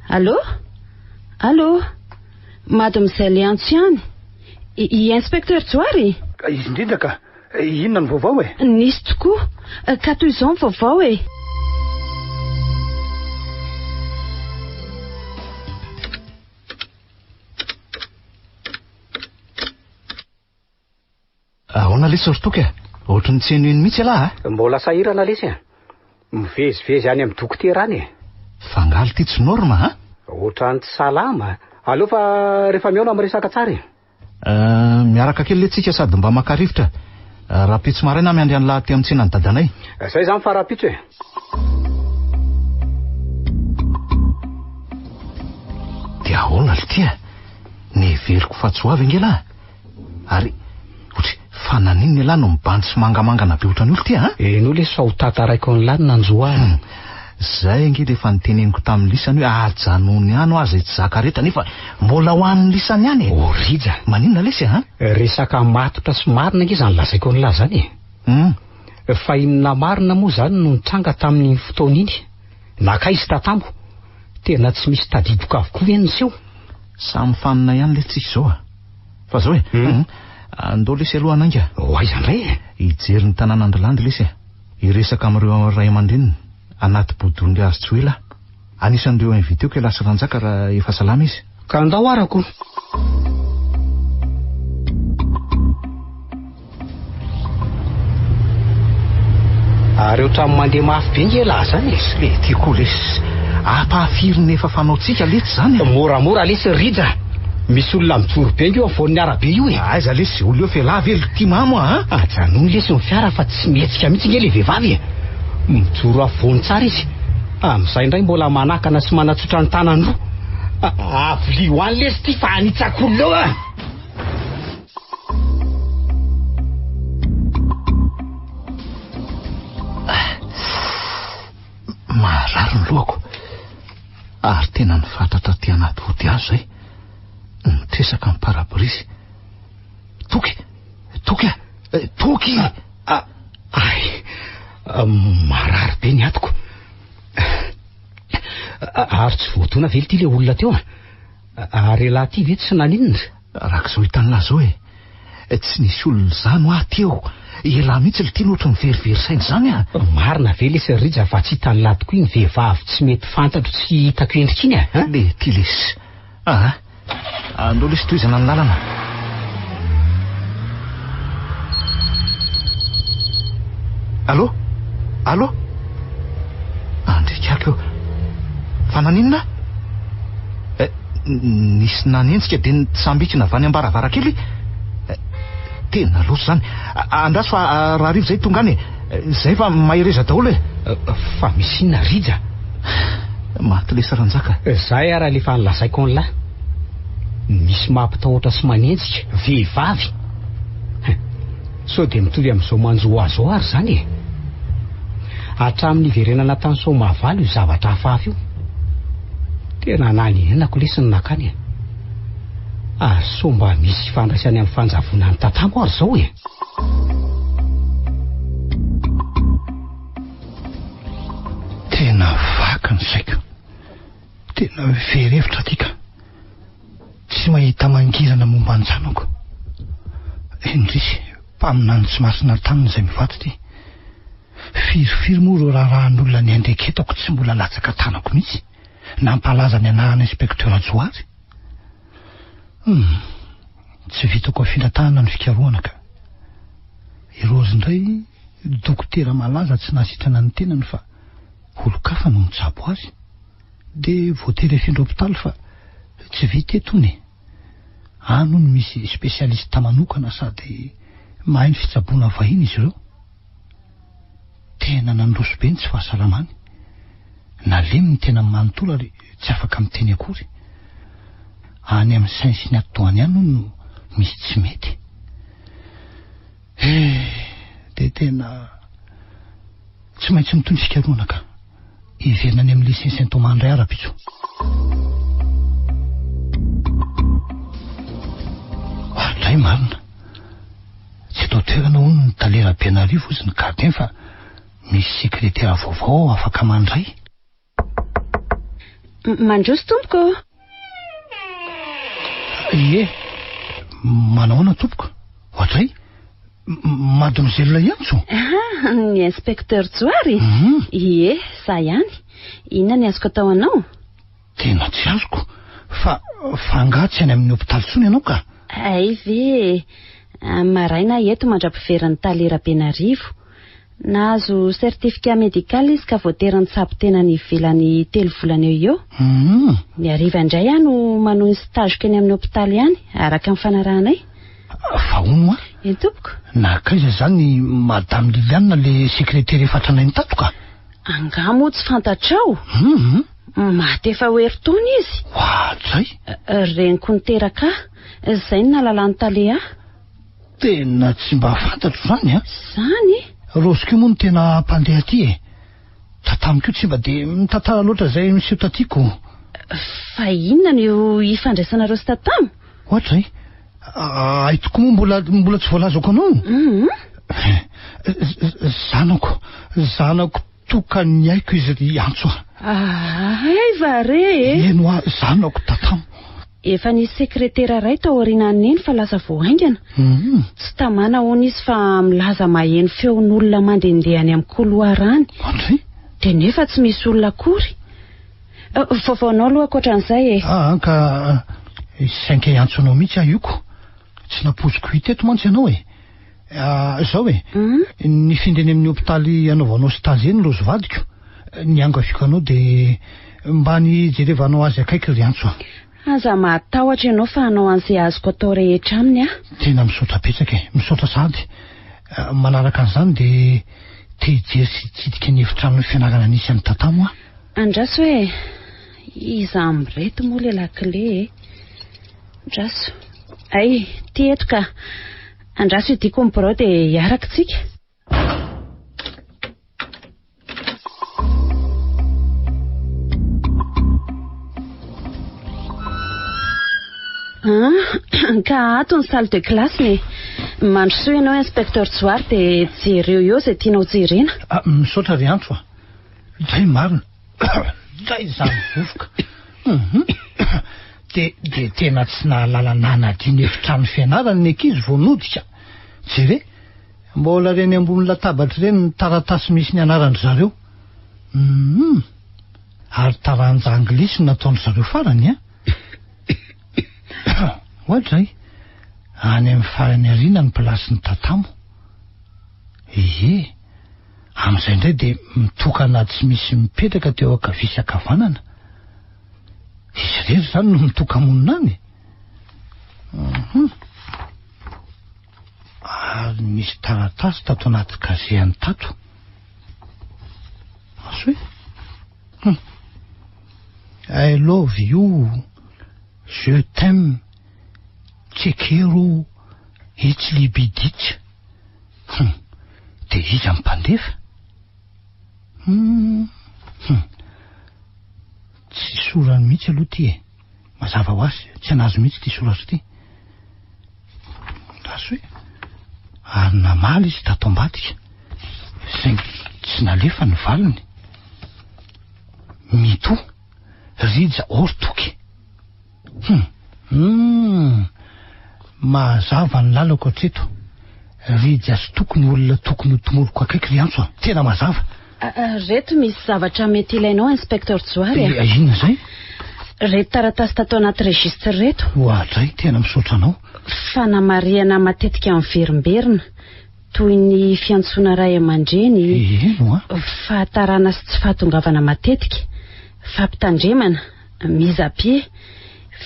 Allô? Allô? Mademoiselle Antsiany? I inspekteur Joary? Izy indrindra ka, inona ny vaovao e? Nisy tokoa, ka toy izao ny vaovao e. Ahoana lesy soritoky ohatry ny tseno eny mihitsy alaha mbola sahirana lesy mivezivezy any amin'ny dokotera any fangaly ty tsy norma ohatrany tsy salama aleo fa rehefa miaona amin'ny resaka tsara miaraka kely letsika sady mba maka-rivotra raha-pitso maraina miandry any lahaty amin'ny tsenany dadanay zay zany fa raha-pitso dia ahoana litya neveriko fa tsy ho avy angela ary fa naniny ny lahy no mibandy sy mangamangana be ohatran'olo ty eno le sao tataraiko ny lahy nanjoany zay ange dia efa niteneniko tamin'ny lisany hoe ajanony any azy tsy zakareta nefa mbola ho an'ny lisany any orija maninona lesy resaka matotra sy marina ange zany lazaiko ny lahy zany fa inona marina moa zany no nitranga tamin'ny fotoana iny nakaizy tatambo tena tsy misy tadidoka avokoa ve niseho samy fanina ihany le tsika zao fa zao andao lesy aloha ananga aiza ndray hijery ny tanàna Andrilandy lesy iresaka amin'ireo ray aman-dreniny anaty bodon'le azo tsy oela anisan'ireo invité ko lasy ranjaka raha efa salama izy ka andao arako ary ohatrany mandeha mafy be nge lahy zany le tiako lesy ampahafiry efa fanaotsika letsy zany moramora lesy rija misy olona mijoro be io amin'ny voan'ny arabe io aiza lesy olo eo fialahy velo ty mamo ajanony lesy ny fiara fa tsy mihetsika mihitsy nge le vehivavy mijoro avoany tsara izy amin'izay indray mbola manakana sy manatsotra ny tanany roa avy ho any lesy ty fa anitsak'olona eo marary ny lohako ary tena ny fantatra ty anaty vody azo zay nitresaka ny parabrisy toky marary be ny atoko ary tsy voatona vely ty le olona teo ary lahy ty ve tsy naninona rak'izao hitan'lahy zao tsy nisy olona zany ho teo ela mihitsy le tia nohatra miverivery sainy zany marina ve lesy rija fa tsy hitan'lahy tokoa iny vehivavy tsy mety fantatro tsy hitako endrika iny le ty lesy andao le sitoizana ny lalana. Allo andrikako eo fa naninona nisy nanentsika dia sambitsina avy any ambaravarakely. Tena loatra zany. Andraso fa raha rivo zay tonga any zay fa mahireza daholo fa misy ina rija maty lesa ranjaka. Zay ara lefa nolazaiko an'lahy misy mampitahoatra sy manenjika vehivavy so dia mitovy amin'izao manjoazoary zany hatramin'ny iverenana tany Soamavalo io zavatra hafahafa io. Tena nanenako lesiny nakany so mba misy fandraisany amin'ny fanjavona ny tatamo ary zao Tena vaka ny saiko. Tena verevitra tika. Tsy mahita mangirana momba ny zanako. Indrisy mpamina ny tsy masina taniny izay mivato ty. Firofiry moa ro rahan'olona ny andreketako tsy mbola latsaka tanako mihitsy. Nampalaza ny anarana inspektera Joary. Tsy vitako afinatahana ny fikaroana ka. Rozy indray dokotera malaza tsy nasitrana ny tenany fa olo-kafa no mitsabo azy. Dia voatery efindro hopitaly fa tsy vita etony. Ano no misy spesialista manokana sady mahay ny fitsaboana vahiny izy ireo. Tena nandroso be ny tsy fahasalamany. Naleminy tena manontolo ary tsy afaka miteny akory. Any amin'ny sainsy ny atoany ihany no misy tsy mety. Dia tena tsy maintsy mitony fikaroana ka. Iverina any amin'ny lycée Saint-Thomas indray ara-pitso. Indray marina. Tsy atao toerana hono ny Talera-Benarivo izy ny gardien fa misy sekretera vaovao afaka mandray. Mandroso tompoko. Manahoana tompoko? Ohatray? Mademoiselle Iantso? Ny inspecteur Joary? Za ihany. Inona ny azoko atao anao? Tena tsy azoko. Fa angatsy any amin'ny hopitaly tsony ianao ka? Ay ve, maraina eto mandra-piveran'ny Talera-Benarivo. Nahazo sertifika medikaly izy ka voatery ny tsabo tena ny ivelany 3 volana eo. Ny hariva indray no manohy ny stage keny amin'ny hopitaly ihany araka ny fanarahanay. Fa hono tompoko? Nakaiza zany madame Liliane le sekretera fatranay ny tato ka? Angamo tsy fantatrao. Maty efa ho eritaona izy. Zay? Reniko niteraka zay no nalalan'ny Talea. Tena tsy mba fantatro zany Zany? Rosiko moa no tena mpandeha aty tatamiko io tsy mba dia mitantara loatra zay miseho tatyko. Fa inona no ifandraisanareo sy tatamo? Ohatray? Aitoko moa mbola tsy voalazako anao. Zanako tokany aiko izy ry Iantso. Ay vare. Eno zanako tatamo. Efa nisy sekretera ray tao aorianany neny fa lasa voaingana. Tsy tamana hono izy fa milaza maheno feon'olona mandendehany amin'ny koloarany. Dia nefa tsy misy olona akory. Vaovaonao aloha akoatran'izay ka sainka Iantso anao mihitsy ioko. Tsy napoziko hita eto mantsy ianao zao ny findreny amin'ny hopitaly anaovanao stazy eny lozy vadiko. Ny angafiko anao dia mba ny jerevanao azy akaiky ry Iantso. Aza matahotra ianao fa hanao an'izay azoko atao rehetra aminy Tena misaotra betsaka misaotra sady. Manaraka an'izany dia te-hijery sy hitsidika ny efitrano fianarana nisy amin'ny tatamo Andraso iza amireto moa le lakile Andraso. Ay, ty eto ka. Andraso idiko ny birao dia hiaraka tsika. Ka ato ny salle de classe mandrosoa ianao inspecteur Joary dia jereo eo izay tianao jerena. Misaotra ry Iantso Zay marina. Zay zany vovoka. Dia tena tsy nahalala nanadiny efitrano fianarana ny ankizy vao nodika. Jere, mbola reny ambony latabatra ireny ny taratasy misy ny anaran'ny zareo. Ary taranjy anglisy nataon'ny zareo farany Ohatray any amin'ny farany ariana ny plasy ny tatamo. Ie, amin'izay indray dia mitokana tsy misy mipetraka teo ankavia sy ankavanana. Izy rery zany no mitoka-monina any. Ary misy taratasy tato anaty kazehany tato. Aso hoe I love you, je t'aime, tsekero, itsy libiditsy. Dia izy ampandefa. Tsy sorany mihitsy aloha ty e. Mazava ho azy, tsy anazy mihitsy ty soratra ty. Aso hoe ary namaly izy tato ambadika, saingy tsy nalefa ny valiny. Mito rija ortoky. Mazava ny lalako hatreto. Rija sy tokony olona tokony ho tomoroko akaiky ry antso. Tena mazava. Reto misy zavatra mety ilainao inspekteur Tsoary. Inona zay? Reto taratasy tato anaty registre reto. Ohatray tena misaotra anao. Fanamariana matetika amin'ny verimberina, toy ny fiantsoana ray aman-dreny, fahatarana sy tsy fahatongavana matetika, fampitandremana, mizapie,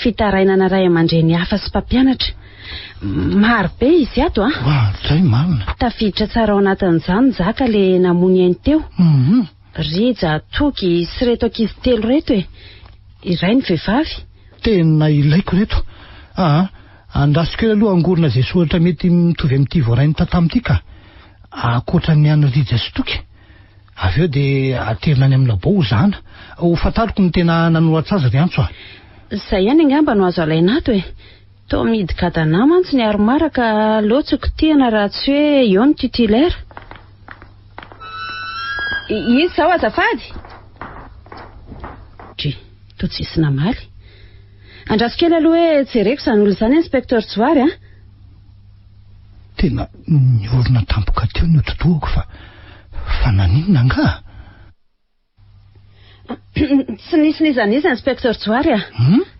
fitarainana ray aman-dreny hafa sy mpampianatra. Maro be izy ato a. Ohatray marina. Tafiditra tsara ao anatin'izany zaka le namony ainy teo. Rija, toky sy reto ankizy telo reto e. Iray ny vehivavy. Tena ilaiko reto. Andasiko ela aloha angorona izay soratra mety mitovy amin'ity voarainy tatamity ka. Akoatra ny any rija sy toky. Avy eo dia aterina any amin'ny labo zana. Ho fantariko ny tena nanoratra azy ry antso. Zay ihany angamba no azo alaina ato e. Toa midikadana mantsy ny aromaraka loatsoko tiana raha tsy hoe eo ny titulaire. Izy zao azafady. Toa tsisy namaly. Andraso kely aloha hoe jereko izany olo izany inspekteur Tsoary a. Tena ny olona tampoka teo ny ototoako fa naninona nga? Tsy nisy nizaniza inspekteur Tsoary a.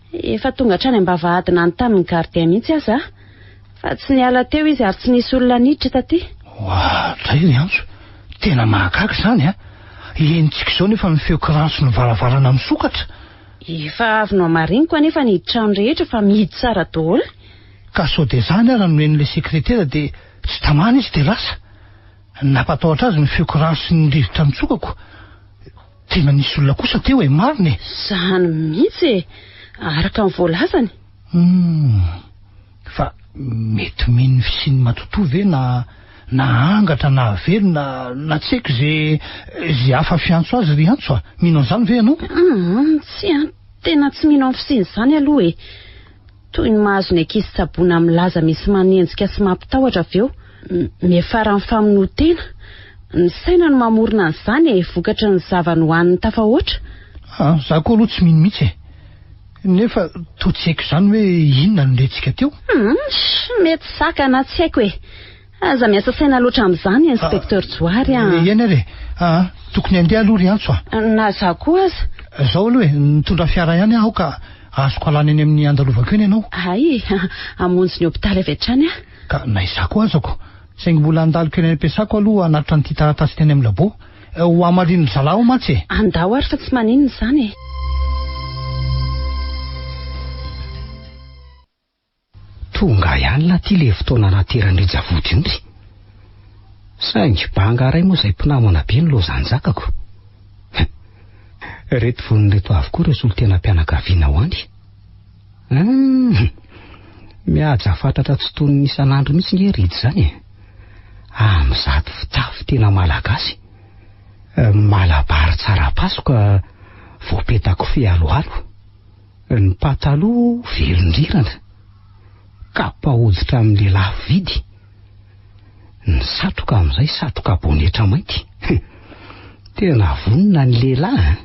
Efa tonga hatrany ambavahadina any tamin'ny gardien mihitsy aza, fa tsy niala teo izy ary tsy nisy olona niditra taty. Ohatray ry antso, tena mahagaga izany a. Enitsika izao nefa mifeoko ranso ny varavarana misokatra. Efa avy no amariniko anefa ny trano rehetra fa mihidy tsara daholo. Ka sao dia izany ary noen'ilay sekretera dia tsy tamana izy dia lasa. Nampatahotra azy mifeoko ranso ny rivotra mitsokako. Tena nisy olona kosa teo e, marina e. Izany mihitsy e. Araka ny voalazany. Fa mety miny fisiny matoto ve na angatra na velona na tsy haiko zay hafa fiantso azy ry antso a. Mino an'izany ve ianao? Tsy a, tena tsy mino amin'ny fisiny izany aloha e. Toy ny mahazo ny ankizy tsaboana milaza misy manenjika sy mampitahotra avy eo. Miafara ny famonoantena. Ny saina no mamorona an'izany e, vokatra ny zavany hoaniny tafahoatra. Za koa aloha tsy mino mihitsy e. Nefa toa tsy haiko izany hoe inona no lentsika teo. Mety saka na tsy haiko e. Aza miasa saina loatra amin'izany inspekteur Tsoary a. Eny ary tokony andeha aloha ry antso a. Na za koa aza. Zao aloha e, nitondra fiara ihany aho ka azoko alana eny amin'ny andalovako eny ianao. Ay, amonjy ny hopitaly avy hatrany a. Ka na izako azako. Saingy mbola andaliko eny am-piasako aloha hanatitra nyity taratasy teny amin'ny labo. Ho amarian'ny zalahy mantsy e. Andao ary fa tsy maninona izany e. Tonga ihany la ty le fotoana naterany rijavody iny. Saingy banga ray moa izay mpinamana be ny lozanjakako. Reto voniny reto avokoa ireo solotena mpianakaviana ho any. Mihaja fatratra tsy tony ny isan'andro mihitsy nge ridy izany e. Amin'izato fitafy tena malagasy. Malabary tsara pasoka voapetako fialoalo. Ny pataloha velondrirana. Kapa hoditra amin'ny lehilahy vidy. Ny satroka amin'izay satroka bonetra mainty. Tena vonina ny lehilahy.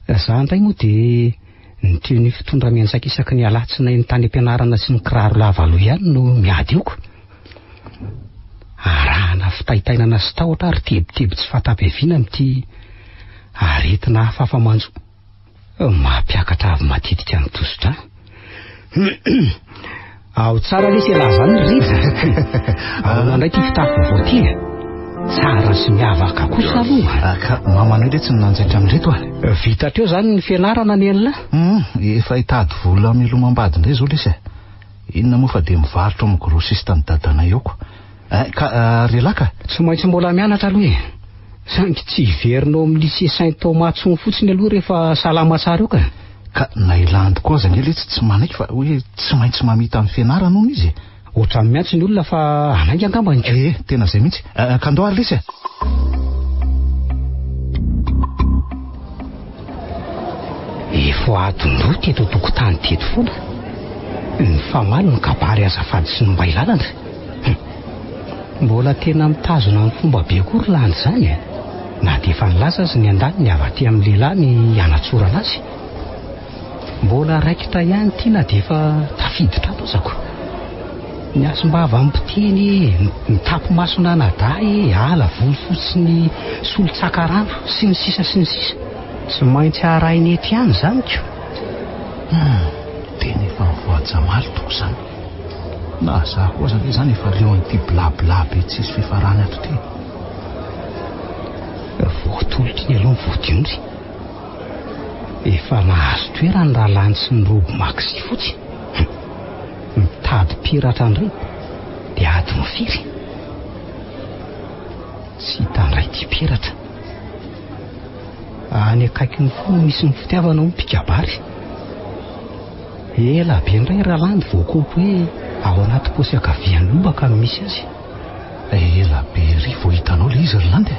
Za indray moa dia ny tenue fitondra miantsaka isaky ny alatsinainy tany ampianarana sy ny kiraro lava loha ihany no miady eoko. Arahana fitaitainana sy tahotra ary tebiteby tsy fatabeviana amin'ity aretina hafafa manjo. Mampiakatra avy matetika ny tosidra. Ao tsara lesy alazany reza. Ao ndray ty fitafy voaty. Tsara sy miavaka kosa aloha. Ka mamano ile tsy nanjaitra amin'reto Vita teo zany ny fianarana ny elona. Efa hitady vola milomambady indray zao lesy. Inona moa fa dia mivarotra amin'ny grossiste ny dadana eoko. Ka relaka tsy maintsy mbola mianatra aloha. Sangy tsy iverinao amin'ny lycée Saint-Thomas tsony fotsiny aloha rehefa salama tsara eo ka. Ka nailandy koa zany ile tsy manaiky fa hoe tsy maintsy mamita amin'ny fianarana noho izy. Ohatrany miantsy ny olona fa anaingy angambany. Tena izay mihitsy. Ka andao ary lesy. Efa adondroa teto tokotany teto foana. Ny famaly ny kabary azafady sy ny mba ilalana. Mbola tena mitazona amin'ny fomba be kory landy zany. Na dia efa nilaza azy ny andany ny avaty amin'ny lehilahy ny hanatsorana azy. Mbola raikitra ihany tiana dia efa tafiditra atozako. Ny asom-bava amin'ny mpiteny, ny tapomasona naday, ala volofotsy ny solon-tsakarano sy ny sisa sy ny sisa. Tsy maintsy arainy ety ihany zany ko. Tena efa mivoajamaly toko zany. Na za koa zany efa leo an'ity blabla be tsisy fifarany ato ty. Voatolotry ny aloha ny voadionry. Efa nahazo toerany raha lany sy ny robo maxi fotsy. Mitady piratra andray dia ady mifiry. Tsy hitandray ty piratra. Any akaiky ny fony misy ny fitiavana ho mpikabary. Ela be indray raha landy voakopo hoe ao anaty posy akavian'ny lobaka no misy azy. Ela be ry vao hitanao le izy landy.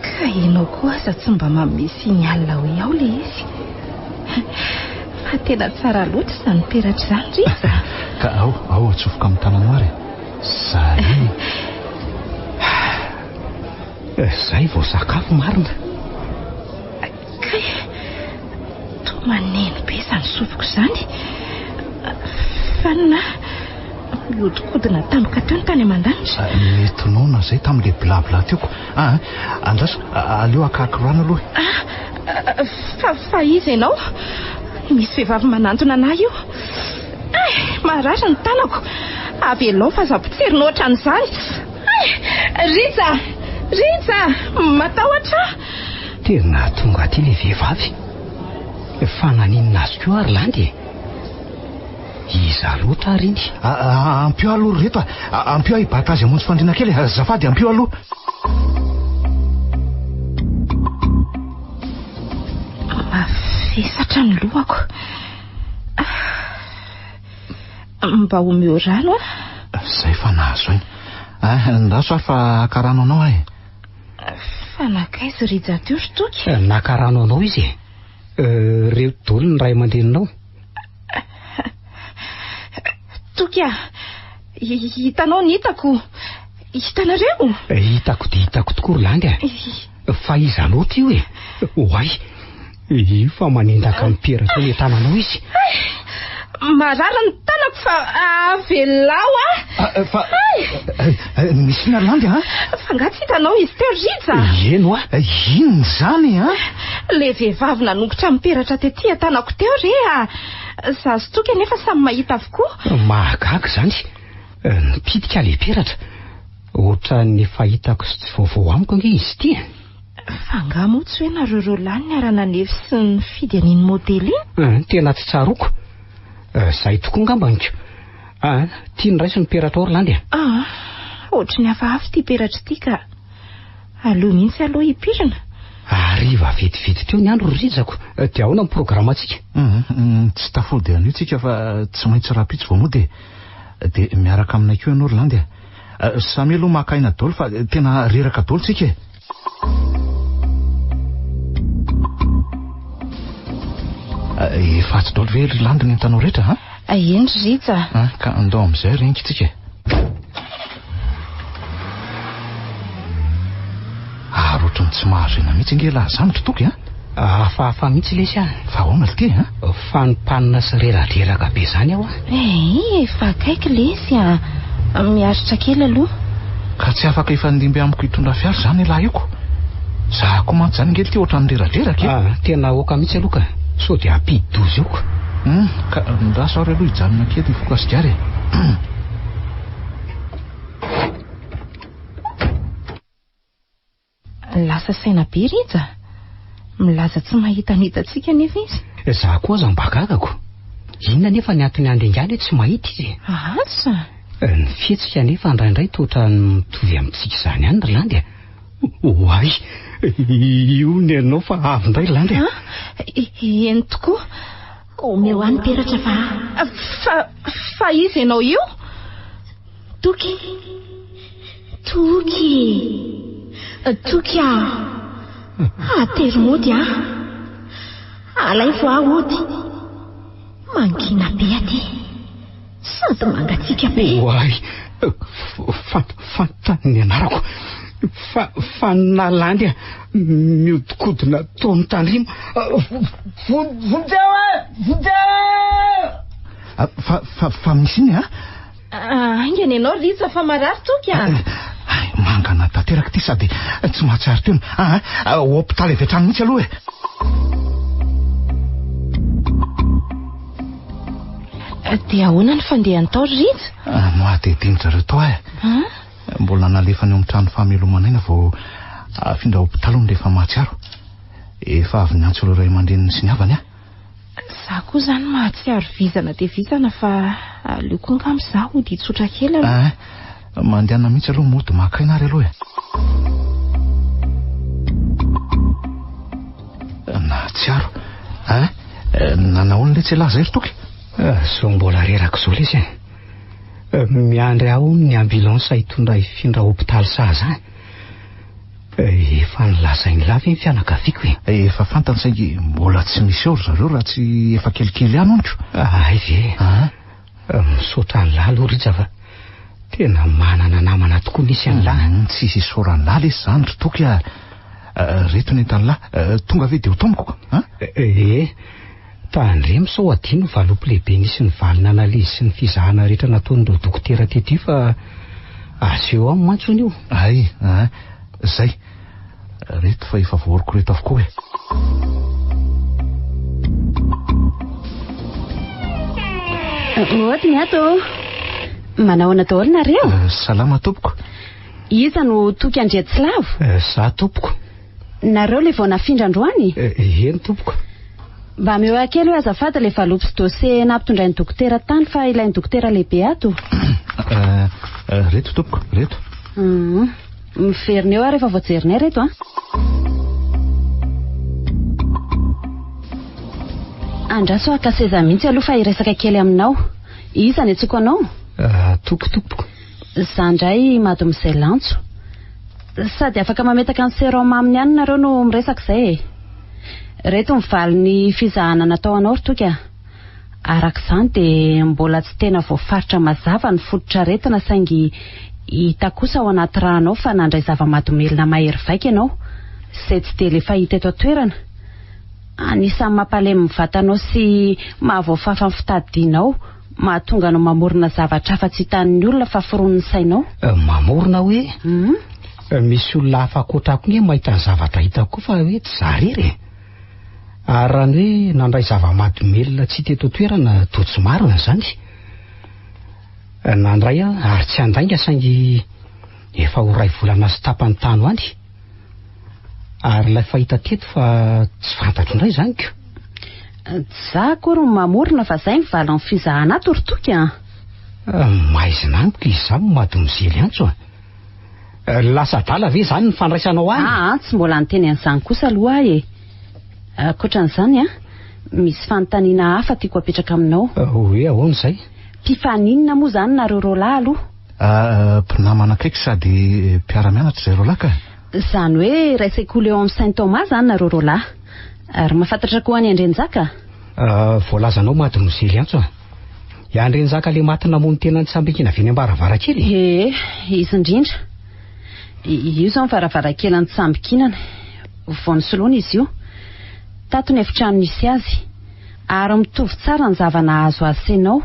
Ka ianao koa aza tsy mba mamesy ny alina hoe ao le izy. Fa tena tsara loatra izany peratra izany Reza. Ka ao atsofoka amin'ny tananao ary. Zay vao sakafo marina. To maneno be izany sofiko izany. Fa na miodikodina tampoka teo ny tany aman-danitra. Metonoana izay tamin'ilay blabla teoko. Andraso aleo akakorana aloha. Fa izy ianao misy vehivavy manantona anahy io. Maratra ny tanako. Avelao fa zapotserinao ohatran'izany. Reza, matahotra. Tena tonga aty ilay vehivavy. Fananinina azy koa ary landy. Iza loatra ary iny. Ampio aloha reto. Ampio hibata azy amonjy fandriana kely. Azafady ampio aloha. Mafesatra ny lohako. Mba omeo rano Zay fa nahazo iny. Ndaso ary fa akarano anao ay. Fa nakaizy Rija teo toky. Nakarano anao izy. Reo dolo ny ray aman-dreninao. Toky hitanao ny hitako. Hitanareo. Hitako dia hitako tokoa landy fa iza loatra io Oay. Fa manindaka ny peratra ny tananao izy. Marara ny tanako fa avelao Fa misy na landy fa ngatsy hitanao izy teo Rija. Eno Inona zany Le vehivavy nanongotra amin'ny peratra tetỳ tanako teo re. Zazo toky nefa samy mahita avokoa. Mahagaga zany. Nipitika le peratra. Ohatra ny fahitako sy tsy vaovao amiko ange izy ity. Fa nga moa tsy hoe nareo lany ny arana nefy sy ny fidy an'iny modely iny. Tena tsy tsaroko. Zay tokoa ngambaniko. Tia ny raisy ny peratra Orlandy. Ohatry ny hafahafa ty peratra ty ka aloha mihitsy aloha hipirina. Ariva vetivety teo ny andro rizako. Dia ahoana ny programantsika? Tsy tafody an'io tsika fa tsy maintsy rapitsy vao moa dia miaraka aminay keo ianao Orlandy. Samy aloha makaina dolo fa tena reraka dolo tsika. Efa tsy dolo ve Orlandy ny entanao rehetra Eny Rija. Ka andao amin'izay renika tsika. Ohatrany tsy mahazo ena mihitsy nge lahazanitra toky Hafahafa mihitsy lesy fa ahoana le ty Fanimpanina sy rerareraka be zany aho Efa akaiky lesy miaritra kely aloha. Ka tsy afaka ifandimby amiko hitondra fiara zany lahy ioko. Za koa mantsy zany ngely ty ohatrany rerareraka Tena oka mihitsy aloha ka. So dia ampidi-doza eo. Ka ndraso ary aloha hijanona kety ny fokasikary. Lasa saina be Rija. Milaza tsy mahita-nitatsika nefa izy. Za koa aza mba gagako. Inona nefa ny antony andengany tsy mahita izy? Asa? Ny fihetsika nefa indraindray totra mitovy amintsika izany ihany ry Landy. Oay, io ny anao fa avy indray Landy. Eny tokoa. Omeo any peratra fa izy ianao io? Toky ateromody alay vo ahody mangina be aty sady mangatsika be. Oay, fantany ny anarako fa nalandy miodikodina taony tandrimo. Fa misy iny ingany ianao Rija fa marary Toky mangana tanteraka ty sady tsy mahatsary teo. Hôpitaly avy hatrany mihitsy aloha dia ahoana ny fandehany tao Rija? Noadediny zareo tao mbola nalefany eo amin'ny trano famelomanaina vao afindra hôpitaly ny rehefa mahatsiaro. Efa avy niantso ireo ray aman-dreniny sy ny havany Za koa zany mahatsiaro vizana dia vizana fa aleoko ngam za ody hitsotra kely mandehana mihitsy aloha mody makainary aloha nahatsiaro nanahoana le tsy laza iry Toky? So mbola reraka zao le izy miandry aho ny ambulance hitondra ifindra hôpitaly saza efa nilazainy lava ny fianakaviako efa fantany saingy mbola tsy misy eo zareo raha tsy efa kelikely ihany onko. Ay ve misaotra ny lalo Rija fa tena manana namana tokoa nisy an'lahy. Tsy hisorany lala izy zany ry Toky reto ny entan'lahy tonga ve dia ho tomoko tandremo sao adino valopy lehibe nisy ny valina analizy sy ny fizahana rehetra nataon'ireo dokotera tety fa aseho amin'ny mantsony io. Ay zay reto fa efa voariko reto avokoa Ody ny ato manahoana daholo nareo? Salama tompoko. Iza no Toky Andriatsilavo? Za tompoko. Nareo le vao nafindra androany? Eny tompoko. Mba meo kely hoe azafady le valopy sy dossier nampitondrain'ny dokotera tany fa ilain'ny dokotera lehibe ato. Reto tompoko, reto. Miverina eo rehefa voajerinay reto Andraso akaseza mihitsy aloha fa iresaka kely aminao. Iza ny antsiko anao? Tompoko. Za ndray mado amin'izay lantso. Sady afaka mametaka ny sérum aminy ihany nareo no miresaka izay Reto mivaly ny fizahana natao anao ry Toky Arak'izany dia mbola tsy tena voafaritra mazava ny fototra retina saingy hita kosa ao anaty ranao fa nandray zava-mahadomelina mahery vaika ianao izay tsy dia le fahita eto an-toerana. Anisan'ny mampalemy vatanao sy mahavoafafa ny fitadidianao mahatonga anao mamorona zavatra hafa tsy hitan'ny olona fa foron'ny sainao. Mamorona hoe? Misy olona hafa akoatrako ny mahita ny zavatra hitako fa hoe tsy zarery ary raha ny hoe nandray zava-mahadomelina tsy teto toerana toa tsy marina izany. Nandray ary tsy andainga saingy efa ho ray volana sy tapany tany any ary ilay fahita teto fa tsy fantatro indray izany ko. Za akory mamorona fa izay mivaly ny fizahana ato ry Toky maizina amiko izany madomizely antso lasa dala ve izany ny fandraisanao any? Tsy mbola niteny an'izany kosa aloha Akoatran'izany misy fanontaniana hafa tiako apetraka aminao. Hoe ahoana izay? Mpifaninona moa izany nareo roalahy aloha? Mpinamana akaiky sady mpiara-mianatra izay roalahy ka? Izany hoe ray sekoly eo amin'ny Saint Thomas izany nareo roalahy. Ary mahafantatra koa any Andrenjaka? Voalazanao madomizely antso Andrenjaka le maty namony tena nitsambikina avy eny am-baravarakely? Izy indrindra. Io izao ny varavarakely nitsambikinana vao nisoloana izy io tato ny efitrano nisy azy ary mitovy tsara ny zava-nahazo azy senao.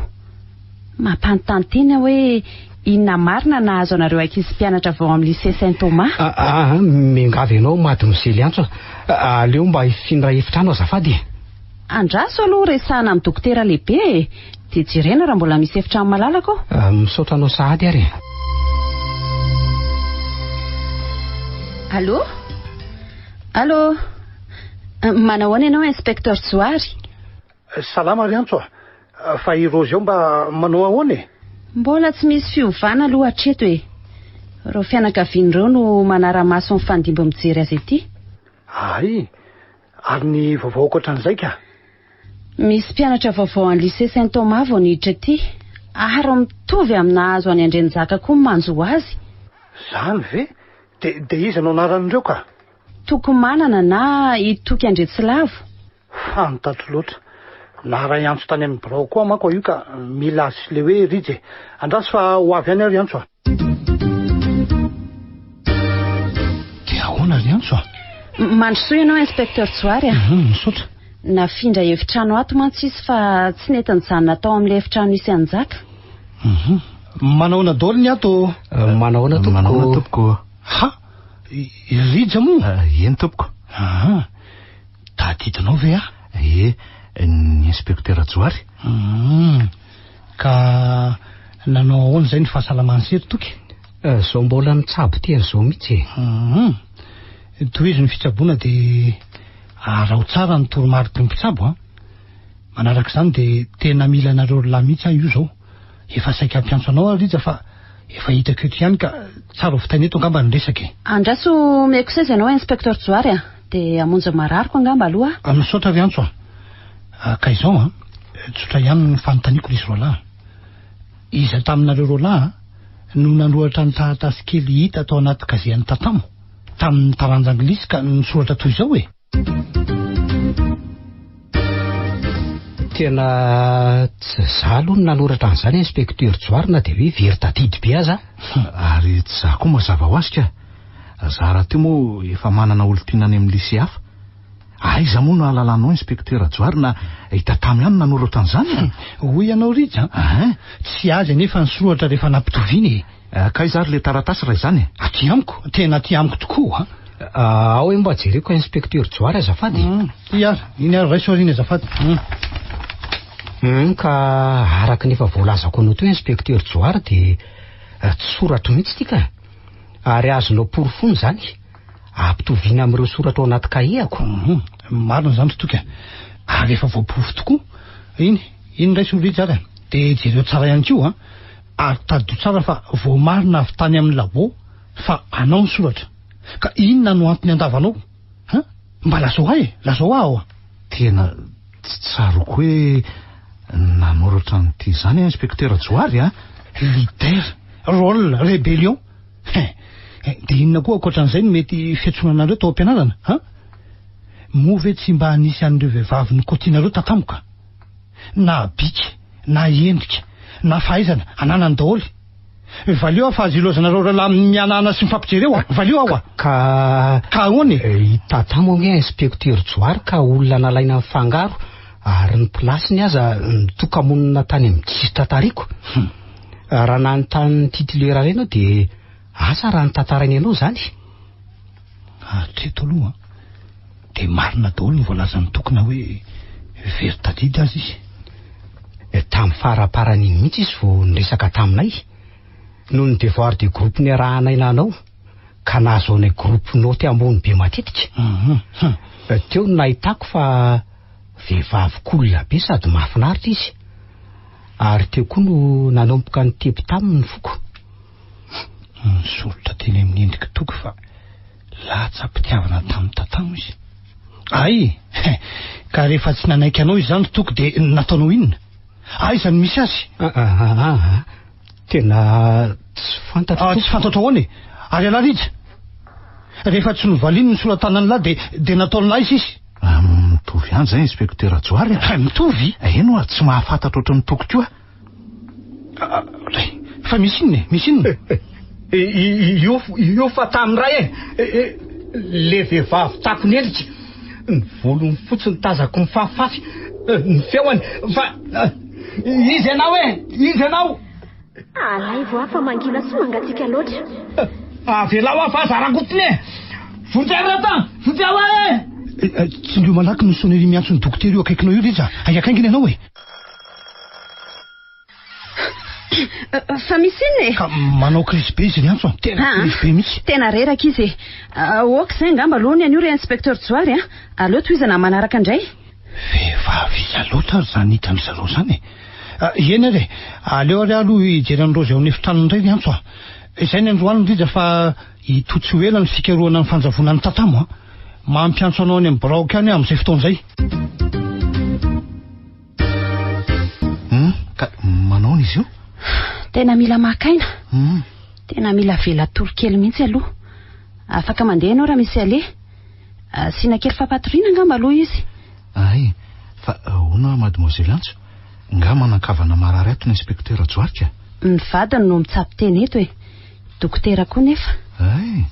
Mampanontany tena hoe inona marina nahazo anareo ankizy mpianatra vao amin'ny lycée Saint Thomas? Mengavy ianao madomizely antso aleo mba hifindra efitrano azafady. Andraso aloha resahana amin'ny dokotera lehibe dia jerena raha mbola misy efitra amin'ny malalaka ao. Misaotra anao sahady ary. Allô? Allô? Manao ahoana ianao inspecteur Joary? Salama Riantso. Fa i Rozy ao mba manao ahoana e? Mbola tsy misy fiovana aloha hatreto e. Reo fianakavian'ireo no manara-maso ny fandimby mijery azy ity. Ay, ary ny vaovao akoatran'izay ka? Misy mpianatra vaovao amin'ny lycée Saint-Thomas vao niditra ety. Ary mitovy amina azo any Andrenjaka koa manjo azy. Zany ve? De iza no anaran'ireo ka? Tokomanana na Itoky Andretsilavo. Fantatro loatra. Na raha iantso tany amin'ny birao koa manko io ka mila asy le hoe ridje. Andraso fa ho avy any ary iantso. Dia ahoana ry iantso? Mandrosoa ianao inspecteur Joary. Misaotra. Nafindra efitrano ato mantsy izy fa tsy netiny izany natao amin'ilay efitrano misy anjaka. Manaona daholo ny ato? Manaona tompoko. Ha? Rija moa? Eny tompoko. Tadidinao ve ah? Ny inspecteur Joary. Ka nanao ahoana izay ny fahasalaman'ny sery toky? Zao mbola mitsabo teny zao mihitsy. Tohizo ny fitsaboana dia arao tsara ny toromarika ny mpitsabo. Manaraka izany dia tena mila anareo lahy mihitsy io zao. Efa saika ampiantso anao Rija fa efa hitako eto ihany ka tsara ho vitany eto angamba ny resaka. Andraso meko seza ianao inspecteur Joary dia hamonjy marariko angamba aloha. Misaotra riantso ka izao tsotra ihany ny fanontaniako izy roa lahy. Iza taminareo roa lahy no nanohatra ny taratasy kely hita atao anaty gazean'ny tatamo tamin'ny taranja anglisy ka nisoratra toy izao e. Tena tsy za aloha no nanoratra an'izany inspecteur Joary na dia hoe very tadidy be aza. Ary tsy za koa mazava ho azy ka. Za raha teo moa efa manana olon-tiana any amin'ny lycée hafa. Aiza moa no ahalalanao inspecteur Joary na hita tamy ihany nanoratra an'izany? Hoy ianao Rija? Tsy azy nefa nisoratra rehefa nampitoviany. Ka izary le taratasy raha izany? Aty amiko, tena aty amiko tokoa. Ao hoe mba jereko inspecteur Joary azafady. Iny ary ray sorina azafady. Ka araka nefa voalazako anao teo inspecteur Joary dia tsy soratra mihitsy ity ka. Ary azonao porofony izany. Ampitoviana amin'ireo soratra ao anaty kahie-ako. Marina izany totoka. Ary efa voaporofo tokoa. Iny ray soritra ary. Dia jereo tsara ihany koa. Ary tadidio tsara fa vao marina avy tany amin'ny labo fa anao ny soratra. Ka inona no antony andavanao? Mba lazao ahy, lazao aho. Tena tsy tsaroko hoe nanoratra n'ity izany inspecteur Joary Leader, rôle, rébellion. Dia inona koa akoatran'izay no mety fiantsonanareo tao am-pianarana? Moa ve tsy mba hanisy an'ireo vehivavy nikotianareo tatamoka? Na bika, na endrika, na fahaizana, ananany daholo. Valeo aho fa azo ilozanareo rahalahy mianana sy mifampijereo valeo aho Ka ahoana e? Tatamo hoe inspecteur Joary ka olona nalaina amin'ny fangaro ary ny plasiny aza tokamonina tany amin'ny kisitra tariko. Raha nanontany titulaire reny dia asa raha ny tantarainy ianao izany. Hatreto aloha dia marina daholo ny voalazan'ny tokona hoe very tadidy azy izy. Tamin'ny faraparan'iny mihitsy izy vao niresaka taminay. No ny devoir de groupe ny arahanay nanao ka nahazoanay groupe note ambony be matetika. Teo no nahitako fa vehivavy kolona be sady mahafinaritra izy. Ary teo koa no nanomboka ny teby taminy ny foko. Soritra teny amin'ny endrika toko fa latsa-pitiavana tamin'ny tatamo izy. Ay, ka rehefa tsy nanaiky anao izany toko dia nataonao inona? Izany misy azy? Tena tsy fantatro. Tsy fantatro ahoana e? Ary alahy Rija, rehefa tsy novaliany ny soratanany lahy dia nataon'ahy izy. Mitovy ihany izay inspecteur Joary. Mitovy? Eno tsy mahafantatra ohatran'ny toko koa. Fa misy inona? Misy inona? Io fa tamin'iray le vehivavy tako ny endrika, ny volony fotsy ny tazako ny fafafy, ny feoany fa izy ianao izy ianao. Alay vo afa mangina sy mangatsika loatra. Avelao afa zarangotiny vonjy rata vonjy Tsy ndrio malaky ny sonnery miantso ny dokotera io akaikinao io Rija. Aikakaingina ianao e. Fa misy inona e? Ka manao crise be izy riantso. Tena crise be mihitsy. Tena reraka izy e. Ok zay ngamba aloha anio re inspecteur Joary a. Aleo toizana manaraka indray. Vehivavy aloatra zany hitany zareo zany e. Eny re. Aleo ary aloha hijeran'ireo zay ao nefitrano indray riantso a. Izay ny androany Rija fa hitotsy ho ela ny fikarohana ny fanjavona ny tatamo a. Mampiantso anao any amin'ny braoka any amin'izay fotoan'izay. Ka manao izy io? Tena mila makaina. Tena mila vela tolokely mihitsy aloha. Afaka mandeha ianao raha misy ale. Sina kely fampatoriana ngamba aloha izy. Ay, fa hoana mademoiselle Antso. Nga manakavana marary ato ny inspecteur Joarika. Ny vadiny no mitsapy teny eto e. Dokotera koa nefa. Ay,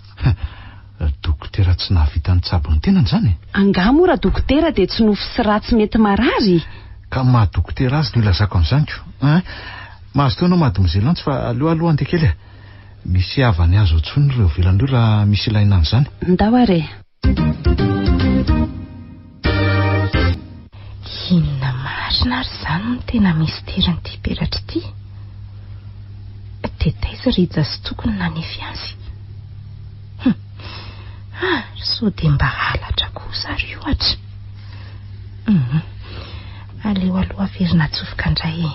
dokotera tsy nahavita ny tsabony tenany zany. Angamo raha dokotera dia tsy nofo sy ratsy mety marary. Ka maha dokotera azy no ilazako amin'izany ko. Mahazo toanao mademoiselle Antso fa aloha andeha kely. Misy havany azo otsony ireo velan'io raha misy ilaina an'izany. Ndao are. Inona marina ary zany no tena misteran'ity peratra ity. Tetaiza Rija sy tokony nanefy azy. So dia mba halatra kosa ary io atra. Aleo aloha averina atsofoka indray.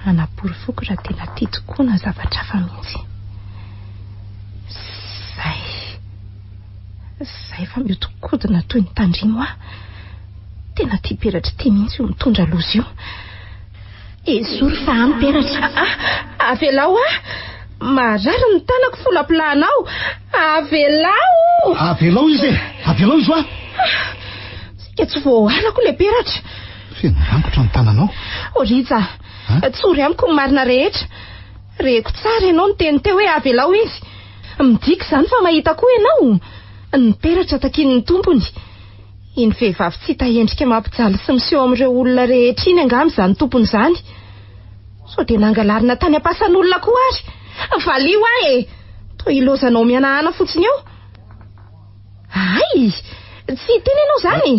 Anapory foko raha tena tia tokoa na zavatra hafa mihitsy. Zay fa miotokodina toy ny tandrimo aho. Tena tia peratra tia mihitsy io mitondra loza io. Ezory fa amin'ny peratra. Avelao marary ny tanako folapilanao. Avelao! Avelao izy e! Avelao izy hoa! Sika tsy voahalako le peratra. Firangotra ny tananao. O Rija, tsory amiko ny marina rehetra. Reko tsara ianao ny teny teo hoe avelao izy. Midika izany fa mahita koa ianao. Ny peratra takin'ny tompony. Iny vehivavy tsy hita endrika mampijaly sy miseho amin'ireo olona rehetra iny angamba izany tompony izany. So dia nangalarina tany ampasan'olona koa ary. Valio e! Toa ilozanao mianahana fotsiny eo. Ay! Tsy teny ianao zany.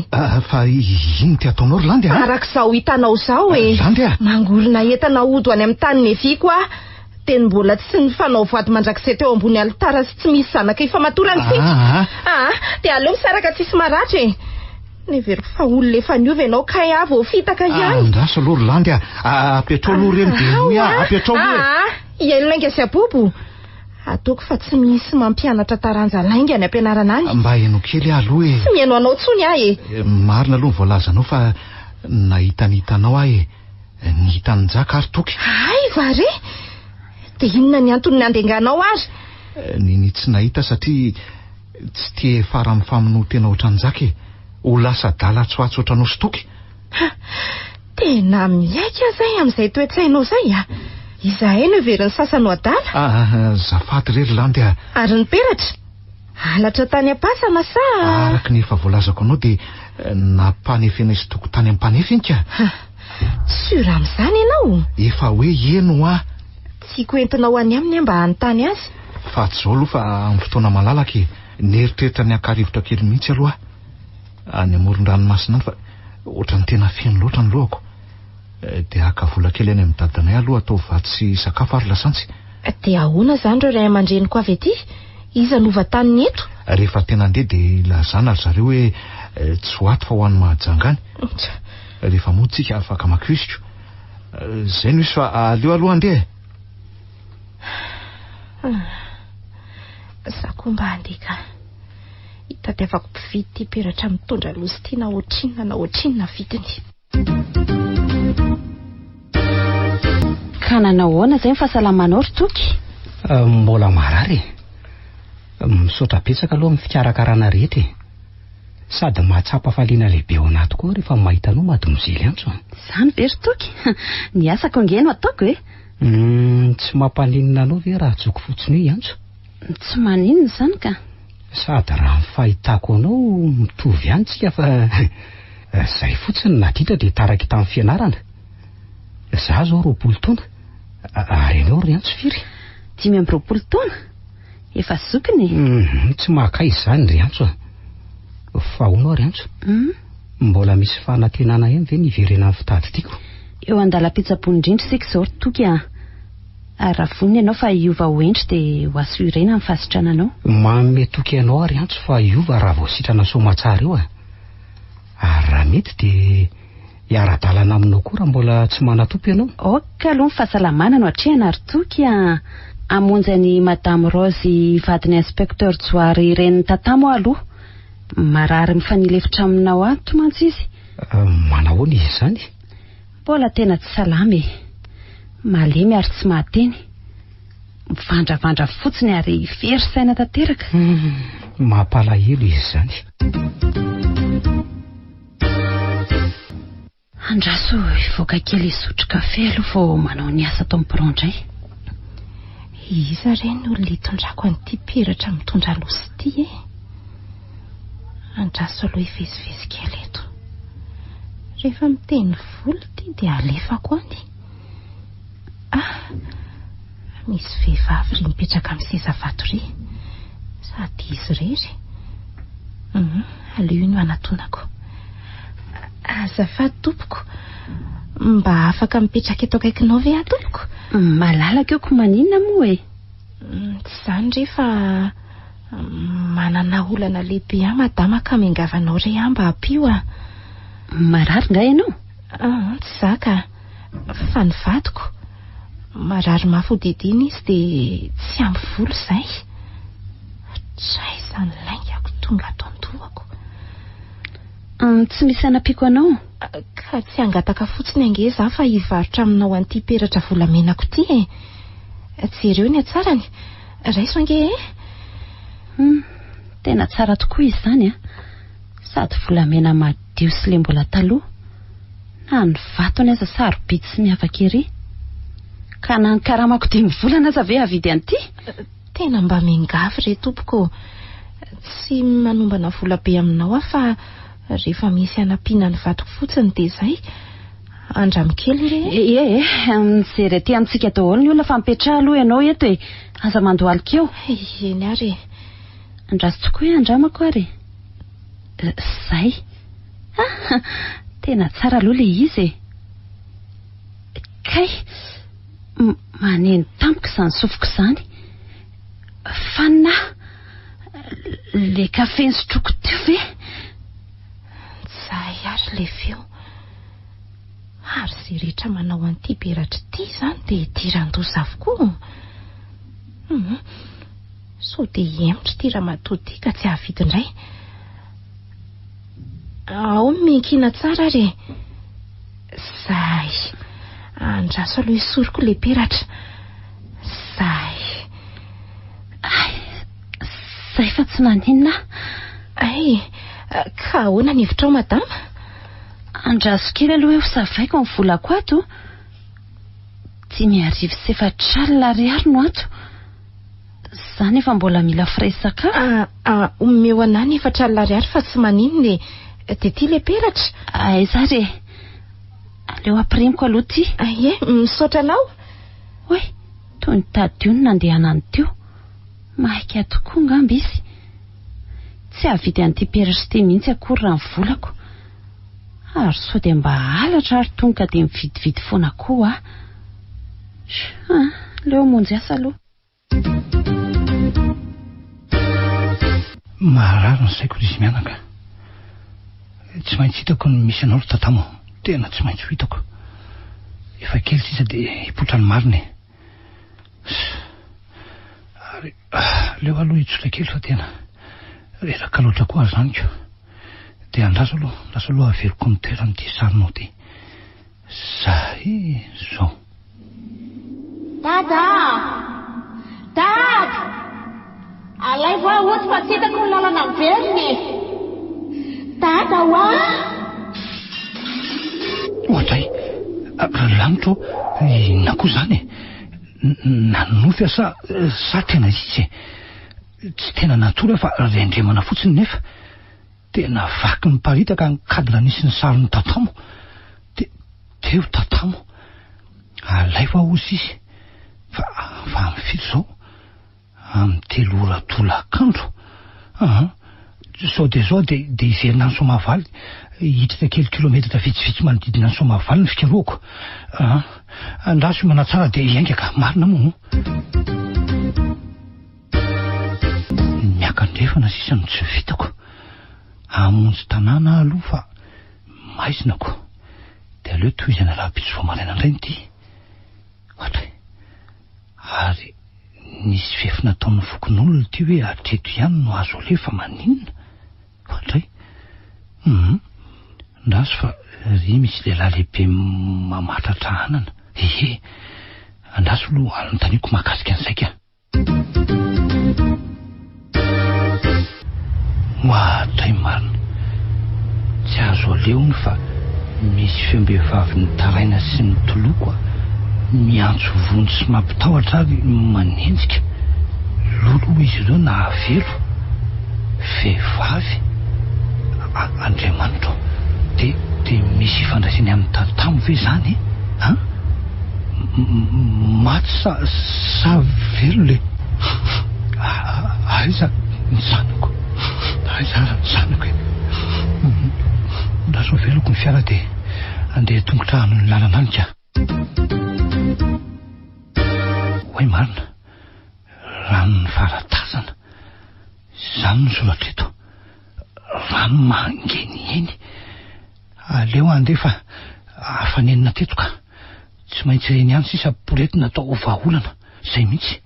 Fa iny ty ataonao Rolandy a? Arak'izao hitanao zao e. Rolandy a? Mangorona entana odo any amin'ny tany neviko a. Teny mbola tsy ny fanao voady mandrakizay teo ambony alitara sy tsy misy zanaka ifamatorany sika. Dia aleo misaraka tsisy maratra e. Neveriko fa olona efa niova ianao kay avy ho fitaka ihany. Andraso aloha Rolandy a. Apetrao aloha reny be a. Apetrao aloha. Iaino lainga sy abobo. Ataoko fa tsy misy mampianatra taranja lainga any ampianarana any. Mba haino kely aloha e. Tsy mihaino anao tsony aho e. Marina aloha voalazanao fa nahitanitanao aho e. Nihitan'ny jaka ary toky. Ay vare. Dia inona ny antony nandenganao ary? Ny tsy nahita satria tsy tia fara amin'ny famonoa tena ohatran'jaka e. Ho lasa dala tsoatso ohatranao sy toky. Tena miaika zay amin'izay toetsainao zay a. Izahay no veriny sasany adala. Zafady re Rolandy a. Ary ny peratra halatra tany am-pasana sa? Araka ny efa voalazako anao dia nampanefena izy toko tany am-panefy iny ka. Sura amin'izany ianao. Efa hoe eno a. Tiako entinao any aminy mba hanontany azy. Fa tsy zao aloha fa amin'ny fotoana malalaka neritreritra ny akarivotra kely mihitsy aloha. Any amoron-dranomasina any fa ohatrany tena feno loatra ny lohako. Dia haka vola kely any amin'ny dadanay aloha atao vatsy sakafo ary lasantsy. Dia ahoana izany ireo ray aman-dreniko avy ety? Iza nova taniny eto? Rehefa tena andeha dia lazana ry zareo hoe tsy ho ato fa ho an'ny mahajangany. Rehefa moa tsika afaka makrisitro. Zay no izy fa aleo aloha andeha. Zako mba andeha ka. Hitadiavako mpividy ty peratra mitondra lozy ty na ohatrinona vidiny. Ka nanao ahoana izay ny fahasalamanao ry toky? Mbola marary. Misaotra betsaka aloha amin'ny fikarakarana rehetra e. Sady mahatsapa faliana lehibe ao anaty koa rehefa mahita anao mademoiselle Antso. Izany ve ry toky? Ny asako angeno ataoko e? Tsy mampaninina anao ve raha joko fotsiny hoe Antso? Tsy maninona izany ka. Sady raha ny fahitako anao mitovy ihany tsika fa izay fotsiny naditra dia taraka tamin'ny fianarana. Izaho zao 20 taona. Ary ianao ry Antso firy? 5 taona. Efa zokiny. Tsy mahakay izany ry Antso. Fahono ary antso. Mbola misy fanantenana ihany ve niverena amin'ny fitady tiako? Eo andalam-pitsaboana indrindra sika izao toky a. Ary raha vonina ianao fa hiova ho endry dia ho aso irena amin'ny fasitrana anao. Manome toky ianao ary antso fa hiova raha vao sitrana soamantsara eo a. Ary raha mety dia hiara-dalana aminao koa raha mbola tsy manatopo ianao. Oka aloha ny fahasalamana no hatrehana ary toky a. Amonjy any Madame Rose vadiny inspecteur Joary reniny tatamo aloha. Marary mifanilefitra aminao ato mantsy izy. Manahoana izy izany? Mbola tena tsy salama. Malemy ary tsy mahateny. Mivandravandra fotsiny ary very saina tanteraka. Mampalahelo izy izany. Andraso ivoaka kely isotro kafe aloha vao manao ny asa tao amin'ny indray. Iza reny no litondrako an'ity peratra mitondra losy ity Andraso aloha ivezivezy kely eto. Rehefa miteny volo ity dia alefako any. Misy vehivavy ry mipetraka amin'ny seza vato ry. Sady izy rery. Aleo no anatonako. Azafady tompoko, mba afaka mipetraka eto akaikinao ve tompoko? Malalaka eo ko maninona moa e? Tsy izany rehefa manana olana lehibe madama ka mengavanao re mba apio Marary nga ianao? Tsy zaka, fa ny vadiko marary mafodidina izy dia tsy ampy volo izay. Tray izany laingako tonga ato an-dohako. Tsy misy anapiako anao? Ka tsy angataka fotsiny ange za fa hivarotra aminao an'ity peratra volamenako ity Jereo ny atsarany. Raiso ange Tena tsara tokoa izy izany Sady volamena madio sy le mbola taloha. Na ny vatony aza sarobidy sy miavaka ery. Ka na ny karamako dia mivolana aza ve avidy an'ity? Tena mba mengavy re tompoko. Tsy manombana vola be aminao fa rehefa misy anampiana ny vatoko fotsiny dia izay. Andramikely re. Mijery aty amintsika daholo ny olona fa mipetraha aloha ianao eto aza mandohalika eo. Eny ary. Andraso tokoa andramako ary. Zay. Tena tsara aloha le izy Kay, maneno tampoka izany sofiko izany. Fa na le kafe nisotroako teo ve? Zay ary le feo. Ary izay rehetra manao an'ity peratra ity izany dia tiran-doza avokoa. So dia emotra ity ramatody ka tsy hahavidy indray. Ao miankina tsara re. Zay. Andraso aloha isoroko le peratra. Zay. Zay fa tsy naninona. Ka ahoana ny hevitrao madama? Andraso kely aloha eo savaiko amin'ny volako ato. 5,7 ariary no ato. Zany efa mbola mila frais sakafo. Omeo anany 4 ariary fa tsy manino dia ty le peratra. Aiza re? Aleo aprimiko aloha ty. Misaotra anao? Oe, toy ny tadio ny nandehanany teo. Maika tokoa ngamba izy. Tsy havidy an'ity peratra ty mihitsy akory raha ny volako. Ary sao dia mba halatra ary tonga dia mividividy foana koa leo monjy asa aloha. Marary ny saiko izy mianaka. Tsy maintsy hitako ny misy anao tatamo. Tena tsy maintsy hitako. Efa kely sisa dia hipotra ny mariny. Ary leo aloha hitsotra kely fa tena reraka loatra koa zany ko. Dia andraso aloha, lasa aloha averiko ny toeran'ity sarinao ty. Zay zao. Dada! Alay va ohatsy fa tsy hitako ny lalana miveriny. Dada Ohatray, lanitro inona koa izany nanofy sa tena izy tsy tena natory fa rendremana fotsiny nefa tena vaky miparitaka ny kadina nisy ny sariny tatamo. Teo tatamo alay fa ozy izy fa amin'ny filo zao amin'ny 3 ora tolakandro sao dia iverina ny Somavaly hiditra kely kilometatra vitsivitsy manodidina ny Somavaly ny fikaroako. Andraso manatsara dia iaingaka marina moa. Miakandrefana sisany tsy vitako amonjy tanàna aloha fa maizinako dia aleo toy izany raha-pitso famaraina indray nyity ohatra ary nisy fefy nataon'ny fokon'olona ty hoe hatreto ihany no azo alefa maninona ohatra ndaso fa ry misy lehilahy lehibe mamatratra anana andaso aloha anontaniako mahakasika an'izay ka ohatray marina tsy azo aleony fa misy fembehivavy ny taraina sy ny tolokoa miantso vony sy mampitahotra ary manenjika lolo izy ireo na avelo vehivavy Andriamanitra dia misy ifandraisany amin'ny tatamo ve zany maty sa velo le aiza ny zanako aiza ny zanako ndaso veloko ny fiara dia andeha tongotra hano ny lalana any ka hoy marina rano ny faratazana izany ny soratra eto rano mangenieny aleo andefa afanenina teto ka tsy maintsy reny ihany sisa poretina atao vahaolana izay mihitsy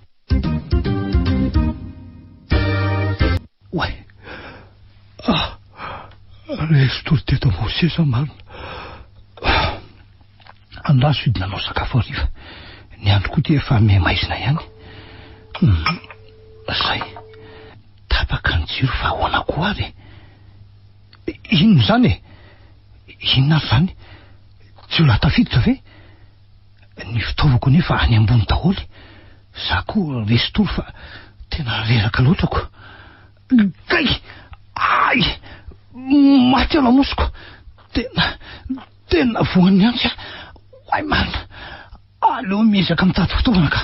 way reso tory teto mosesa marina andaso hidinanao sakafo ariva ny andro koa ty efa memaizina ihany zay tapaka ny jiro fa ahoana koa ary inona zany inona ary zany tsy ho latafiditra ve ny fitaovako nefa any ambony daholy za koa resy tory fa tena reraka loatrako kay ay maty ala mosiko tena voan'ny antsy ay marina aleo miezaka mitady fitaovana ka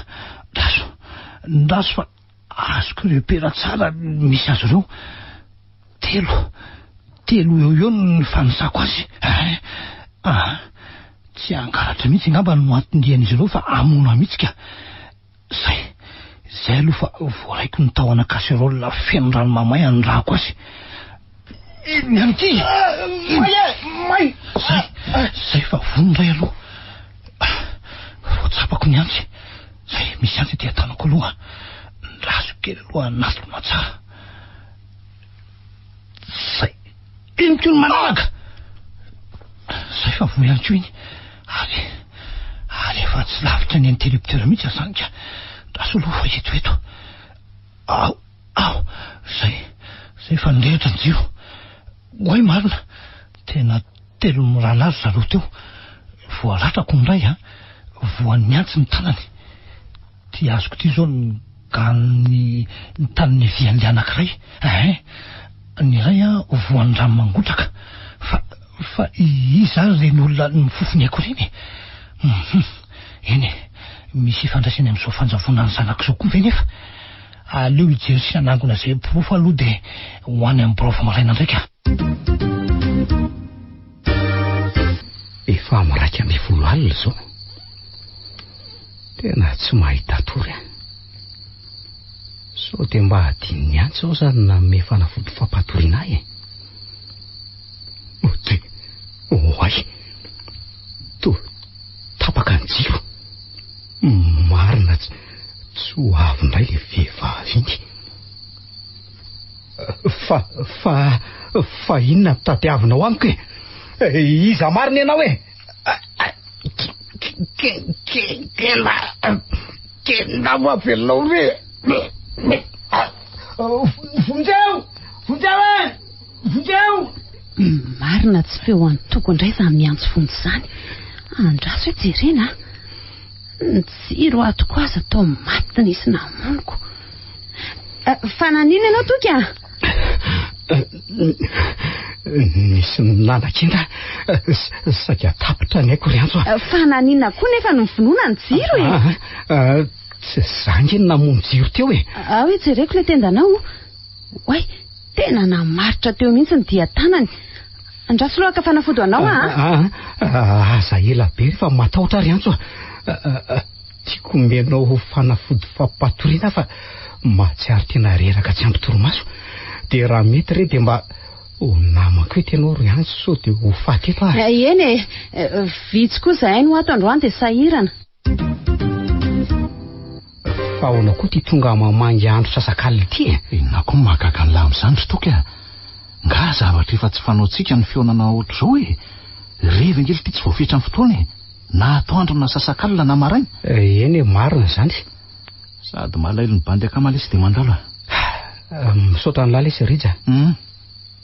ndaso fa azoko repera tsara misy azy ireo telo eo ny fanisako azy tsy ankaratra mihitsy ngamba no antonian'izy ireo fa amona mihitsy ka zay aloha fa voaraiko ny tahona kaserolina feno rano mamay andrako azy iny ihany ty may zay fa vonondray aloha voatsapako ny antsy zay misy antsy ty atanako aloha ndraso kely aloha natona tsara zay iny ko ny manaraka zay fa vo ihany ko iny ary efa tsy lavitra ny interrupteur mihitsy azany ka ndraso aloha fa etoeto ao zay fa nirehitra ny jiro hoay marina tena telo miranazy zareo teo voaratrako ndray voan'ny antsy ny tanany ty azoko ty zao ny gany ny tanany vian'le anankiray ny iray voan'ny rano mangotraka fa iza reny olona ny fofony aiko reny eny misy ifandraisany amin'izao fanjavona ny zanako zao koa ve nefa aleo hijery sy anangona zay profo aloha dia hoany amin'ny brofo maraina ndraika efa miraika amby 10 alina zao tena tsy mahita tory sao dia mba hadininy antsy ao zany na me fanafody fampatorianay oay to tapaka ny jiro marina tsy ho avy indray le vehivavy iny fa inona tadiavinao amiko iza marina ianao kena mavelonao ve vonjeo marina tsy feo any toko indray zany miantso fonjy zany andraso hoe jerena ny jiro atoko azy atao maty nisy namoniko fananina ianao toka nisy nanakindra sady atapitra ny aiko riantso fananina koa nefa no mivonona ny jiro tsy zangy ny namony jiro teo hoe jereko le tendanao way Tena namaritra teo mihitsy ny dia tanany. Andraso lohaka fanafody anao aza ela be rehefa matahotra ary antso. Tiako menao fanafody fampatoriana fa mahatsiaro tena reraka tsy ampy toromaso. Dia raha mety re dia mba namako hoe tena ro ihany so dia ho faty eto eny vitsy kosa hay no ato androany dia sahirana. Fa ahoana koa ty tonga mamangy andro sasak'alina ity na koa mahagaga ny lamizany toky nga zavatra efa tsy fanaontsika ny fionana ohatr'izao revy ngely ty tsy voafetra ny fotoana na atoandro na sasak'alina na maraina. Eny marina zany. Sady malailo ny bandy akamalesy dia mandalo misaotra ny lalesy rija.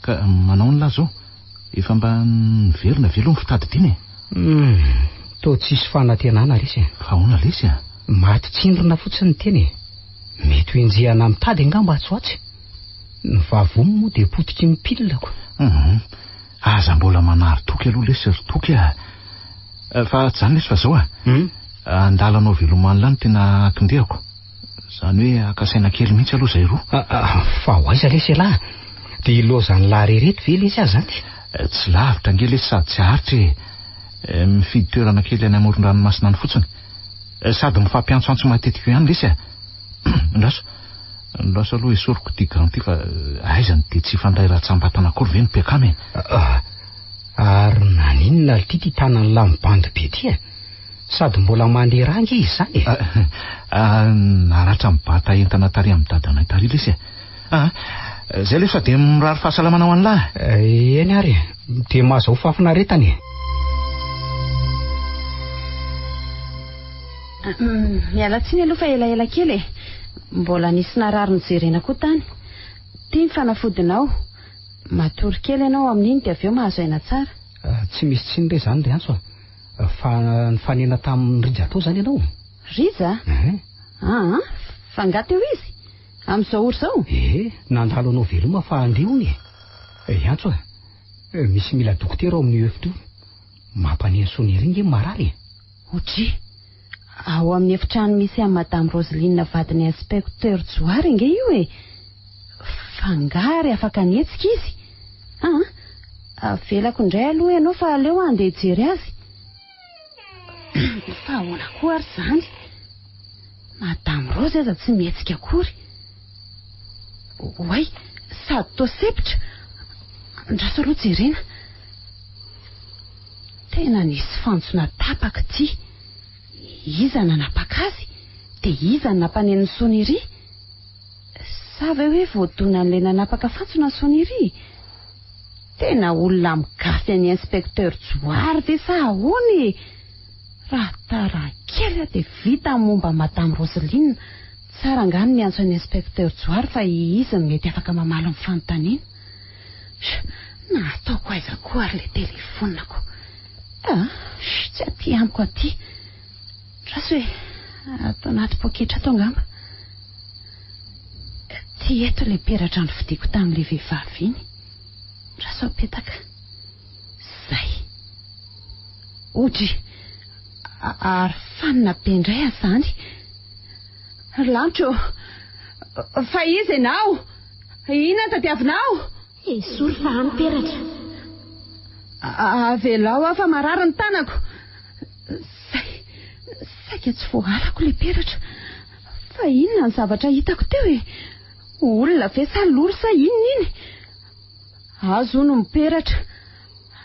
Ka manao ny lahy zao efa mba niverina velo ny fitadidiny to tsisy fanantenana lesy. Fa ahoana lesy maty tsindrona fotsiny teny. Mety ho enjehana mitady angamba atsoatsy. Ny vavony moa dia potiky mipililako. Aza mbola manary toky aloha lesy ry toky fa tsy zany lesy fa zao andalanao velomany lany tena akindehako. Zany hoe akasaina kely mihitsy aloha zay roa. Fa ho aiza lesy lahy dia ilozany lahy rereto ve lesy azy zany. Tsy lavitra nge lesy sady tsy haritra mifidy toerana kely any amoron-dranomasina any fotsiny sady mifampiantsoantso matetika ihany lesy Ndraso aloha esoriko ty garanty fa aizany dia tsy fandray rahatsambatana akory ve ny mpiakamy. Ary naninona ty tanany lamibandy be ty sady mbola mandeha rangy izy zany. Naratra mibata entana tary amin'ny dadanay tary lesy zay lesy fa dia mirary fahasalamana ho any lahy. Eny ary dia mazao fafinaretany. Miala tsiny aloha fa elaela kely mbola nisy narary nijerena koa tany. Tia ny fanafodinao matory kely ianao amin'iny dia avy eo mahazo aina tsara. Tsy misy tsiny re zany re antso fa ny fanena tamin'ny rija tao zany ianao. Rija? Fa nga teo izy amin'izao oro zao. Nandalo anao veloma fa andeony. Antso misy mila dokotera ao amin'ny efitra io mampaneno sonera inge marary. Otry ao amin'ny efitrano misy amin'ny madame Roseline vadiny inspecteur Joary nge io fangary afaka nietsika izy. Avelako indray aloha ianao fa aleo andeha jery azy. Fa ahoana koa ary zany madame Rose aza tsy mietsika akory. Oay sady toa sepitra andraso aloha jerena. Tena nisy fantsona tapaka ty. Iza nanapaka azy dia iza nampaneno ny sonery. Sa ve hoe voadona n'ilay nanapaka fantsona ny sonery. Tena olona migafy any inspecteur Joary dia sa ahoany. Raha tara kely dia vita momba madame Roseline. Tsara angany miantso any inspecteur Joary fa izy mety afaka mamaly ny fanontaniana. Na ataoko aiza koa ary ilay telefonako. Tsy aty amiko aty. Raso hoe atao anaty poketra atao ngamba. Ty eto ilay peratra ny vidiko tamin'ilay vehivavy iny. Raso apetaka. Zay. Otry. Ary fanina be indray azany. Lantro. Fa izy ianao. Ina tadiavinao. Esory fa any peratra. Avelao fa marary ny tanako. Saika tsy voalako ilay peratra. Fa inona ny zavatra hitako teo olona ve sa lolo sa inona. Azo no miperatra.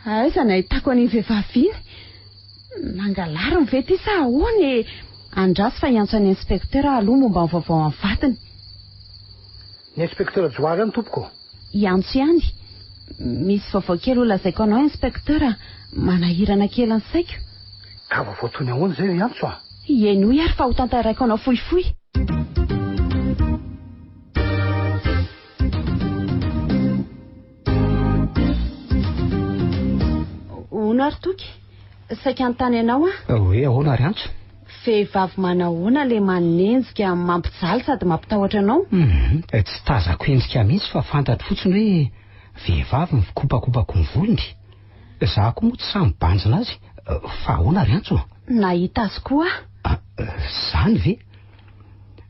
Aiza nahitako an'iny vehivavy iny. Nangalary ny ve ty sa ahoany. Andraso fa iantso any inspecteur aloha momba ny vaovao amin'ny vatiny. Ny inspecteur Joary any tompoko. Iantso ihany. Misy vaovao kely ho lazaiko anao inspecteur. Manahirana kely ny saiko. Ka vaovao toy ny ahoana zay iantso Ienoy ary fa ho tantaraiko anao fohifohy. Ono ary toky. Saika antany ianao Hoe ahoana ary antso. Vehivavy manahoana le manenjika mampijaly sady mampitahotra anao. Tsy tazako endrika mihitsy fa fantatro fotsiny hoe vehivavy mikopakopako ny volony. Za koa moa tsy samy banjina azy. Fa ahoana ary antso. Nahita azy koa. Zany ve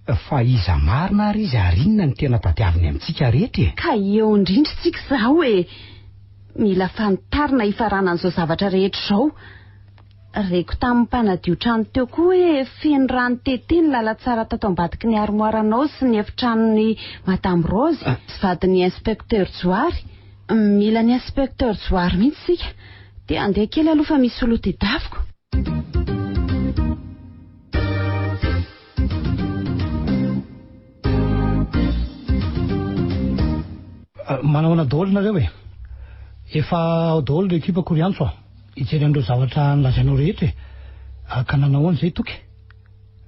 fa iza marina ary izy ary inona ny tena tadiaviny amintsika rehetra e. Ka eo indrindra tsika izao hoe mila fantarina hifarana an'izao zavatra rehetra izao. Reko tamin'ny mpanadio trano teo koa hoe feno rano tete ny lalatsara tato ambadiky ny armoiranao sy ny efitranony Madame Rose sy vadin'ny inspecteur Joary. Mila ny inspecteur Joary mihitsy sika dia andeha kely aloha fa misy olo tedaviko. Manaona daholo nareo e. Efa daholo ilay ekipa Koriantso hijery an'ireo zavatra nilazainao rehetra e. Ka nanao an'izay toky.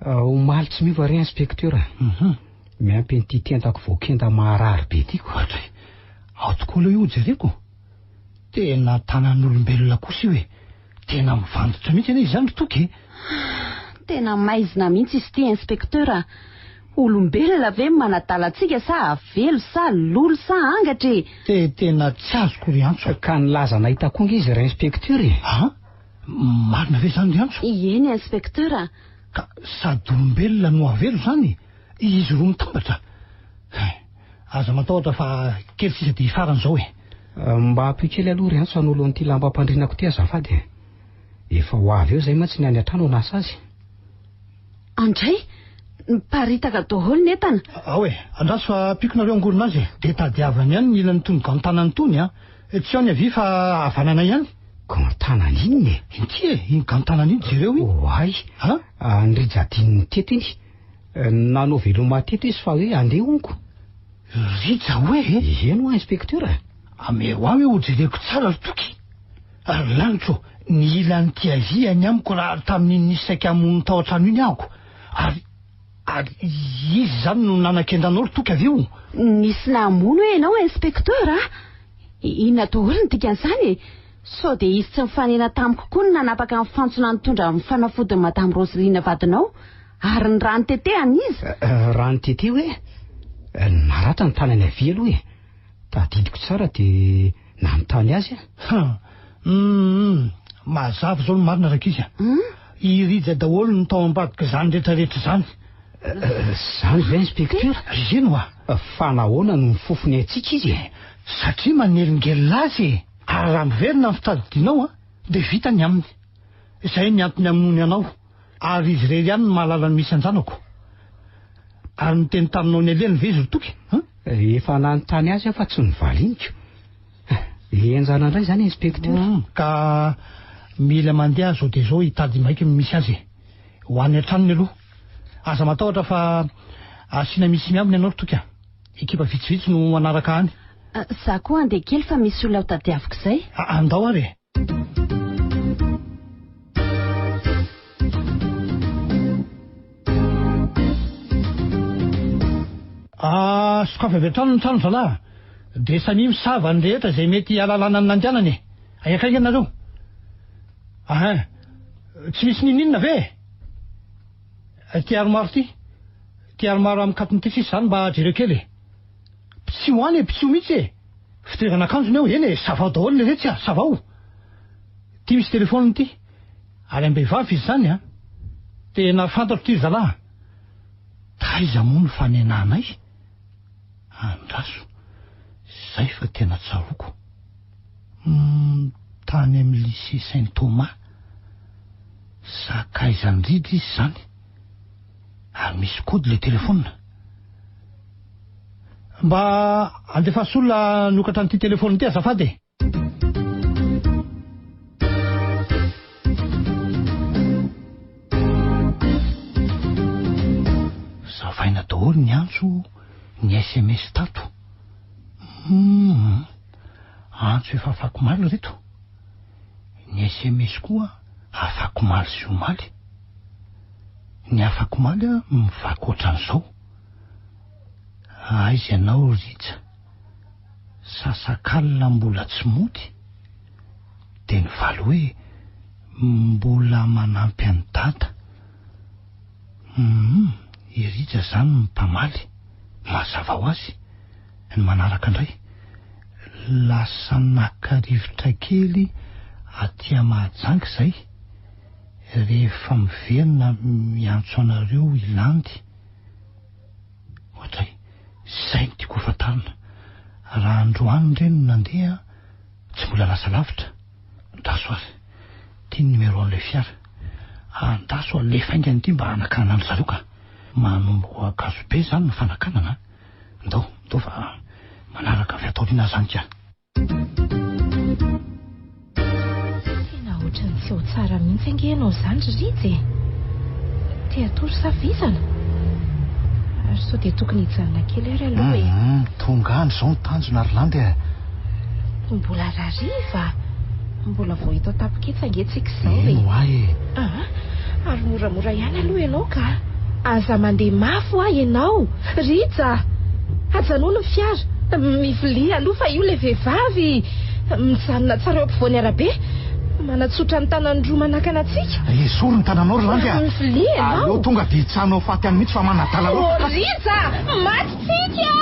Omaly tsy miova re inspecteur. Miampy n'ity tentako voakenda maharary be tiako. Atray, ao tokoa ilay io jereko. Tena tanan'olombelona kosa io e. Tena mivandotra mihitsy ane izany toky. Tena maizina mihitsy izy ity inspecteur. Olombelona ve manadalantsika sa avelo sa lolo sa angatra e. Tena tsy azoko Riantso. Ka nilaza nahitako ange izy ra inspecteur e. Marina ve zany Riantso? Eny inspecteur. Ka sady olombelona no avelo zany. Izy roa mitambatra. Aza matahotra fa kely sisa dia hifarana zao e. Mba ampikely aloha Riantso an'olo an'ity lambam-pandrinako ty azafady. Efa ho avy eo zay mantsy ny any an-trano nasa azy. Andray paritaka daholo netana. Ao e, andraso fa pikonareo angorona azy dia tadiavany ihany ny ilany tony gantanany tony tsy ao ny avy fa havanana ihany. Gantanany iny e? Inty e, iny gantanany iny jereo iny. Oay, ny rijadin'ny tety iny. Nanao veloma tety izy fa hoe andeha onko. Rija hoe e? Eno inspecteur. Ameo aho ho jereko tsara toky. Ary lanitro, ny ilany tiaviany amiko raha tamin'ny nisaika amony tao an-trano iny ahako. Ary izy zany no nanakendranao toky avy io. Nisy namono ianao inspecteur inona daholo ny dikan'izany sao dia izy tsy mifanena tamiko koa no nanapaka amin'ny fantsona nitondra amin'ny fanafodiny Madame Roselina vadinao ary ny rano tete an'izy. Rano tete hoe naratra ny tanany avy aloha e. Tadidiko tsara dia nanontany azy mazava zao ny marina raka izy irija daholo ny tao ambadika zany rehetrarehetra zany. Zany ve inspecteur? Ino fa nahoana no mifofony antsika izy e? Satria manelingelina azy e. Ary raha miverina ny fitadidianao dia vita ny aminy. Izay ny antony aminony anao. Ary izy rery ihany ny mahalala ny misy anjanako. Ary miteny taminao ny alehany ve izy toky? Efa nanontany azy fa tsy nivaliniko. Enjana indray zany inspecteur. Ka mila mandeha zao dia zao hitady maiky misy azy ho any an-tranony aloha. Aza matahotra fa asiana misy miambiny ianao toky ekipa vitsivitsy no manaraka any. Za koa andeha kely fa misy olona ho tadiaviko izay. Andao ary. Sokafa avy an-trano ny trano zalahy. Dia samy misava ny rehetra izay mety halalana amin'ny nandianany. Aiakaika ianareo. Tsy misy ninina ve? Ty aromaro ty. Ty aromaro amin'ny katony ty sisa zany mba jereo kely. Pitsio any e, pitsio mihitsy e. Fiterana akanjony eo, eny e, savao daholo ny rehetra, savao. Ty misy telefôniny ty. Ary am-behivavy izy zany tena fantatro ty zalahy. Taiza moa ny fanenanay? Andraso. Zay fa tena tsaroko. Tany amin'ny lycée Saint-Thomas. Sakaizany ridry izy zany. Ary misy kody le telefônina. Mba andefaso olona nokatra n'ity telefônina ity azafady. Zavaina daholo ny antso ny SMS tato. Antso efa afako maly reto. Ny SMS koa afako maly sy omaly. Ny afako maly mivako ohatran'izao. Aiza ianao Rija, sasakalina mbola tsy mody. Dia ny valo hoe mbola manampy any dada. I Rija zany mipamaly. Mazava ho azy. Ny manaraka indray, lasa naka-rivotra kely aty Mahajanga izay. Rehefa miverina miantso anareo ilandy Izay no tiako hofantarina. Raha androany ireny no nandeha tsy mbola lasa lavitra. Andaso azy. Ty ny numéro an'ilay fiara. Andaso alefa aingany ity mba hanakanana andry zareo ka. Manombo akazo be zany ny fanakanana. Ndao fa manaraka avy ataoriana zany ka. Tena ohatrany tsy ho tsara mihitsy ange ianao zany Ritsy. Te atory savizana. Ary sao dia tokony hijanona kely ary aloha e. Tonga andro zao ny tanjona Arlandy e. Mbola rariva. Mbola vao hita tapoketsa angetsika izao e. Oay. Ary moramora ihany aloha ianao ka. Aza mandeha mafy aho ianao. Ritsa. Ajanona ny fiara. Mivilia aloha fa io le vehivavy. Mijanona tsara eo ampovoany arabe. Manatsotra ny tanan'ny roa manakana antsika. Esory ny tananao Arlandy a. Mivilia ianao. Aleo tonga dia hitsanao faty any mihitsy fa manadala loatra. Ritsa. Maty tsika.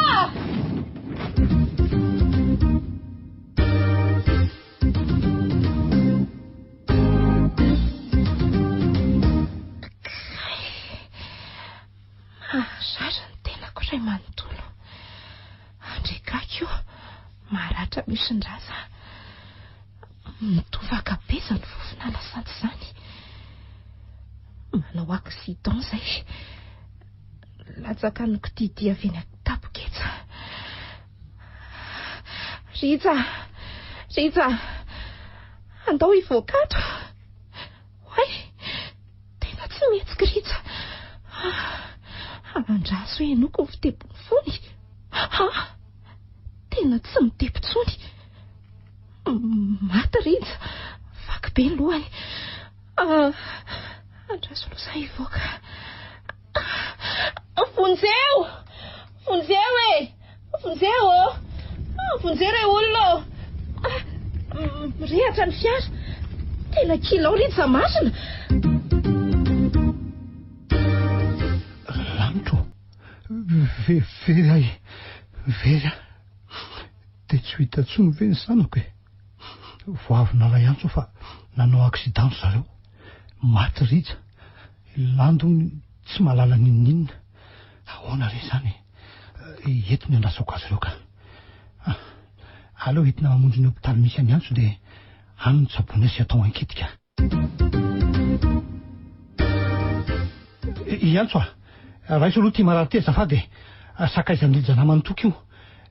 Manontolo andrekako maharatra misindraza mitovaka beza ny fofona lasantsy zany manao accident zay latsaka ny kodidy avy eny tapoketsa. Ritsa andao hivoakato. Hoay tena tsy mihetsika Ritsa. Andraso hoe enoko ny fitebony fony. Tena tsy mitepitsony. Maty Ritsa. Vaky be ny lohany. Andraso losa hivoaka. Vonjeo e. Vonjeo re olona. Mirehatra ny fiara. Tena kilao Ritsa masina. Very dia tsy hita tsony ve ny sanako e. Vao avy nalay antso fa nanao accident zareo. Maty Ritsa. Landony tsy mahalala ninninna. Ahoana re zany eto ny andrasako azy ireo ka. Aleo entina mamonjy ny hopitaly misy any antso dia any ny tsabony sy atao ankitika. Iantso raha iso aloha tia marary ty azafady sakaizany Ritsa namany toky io.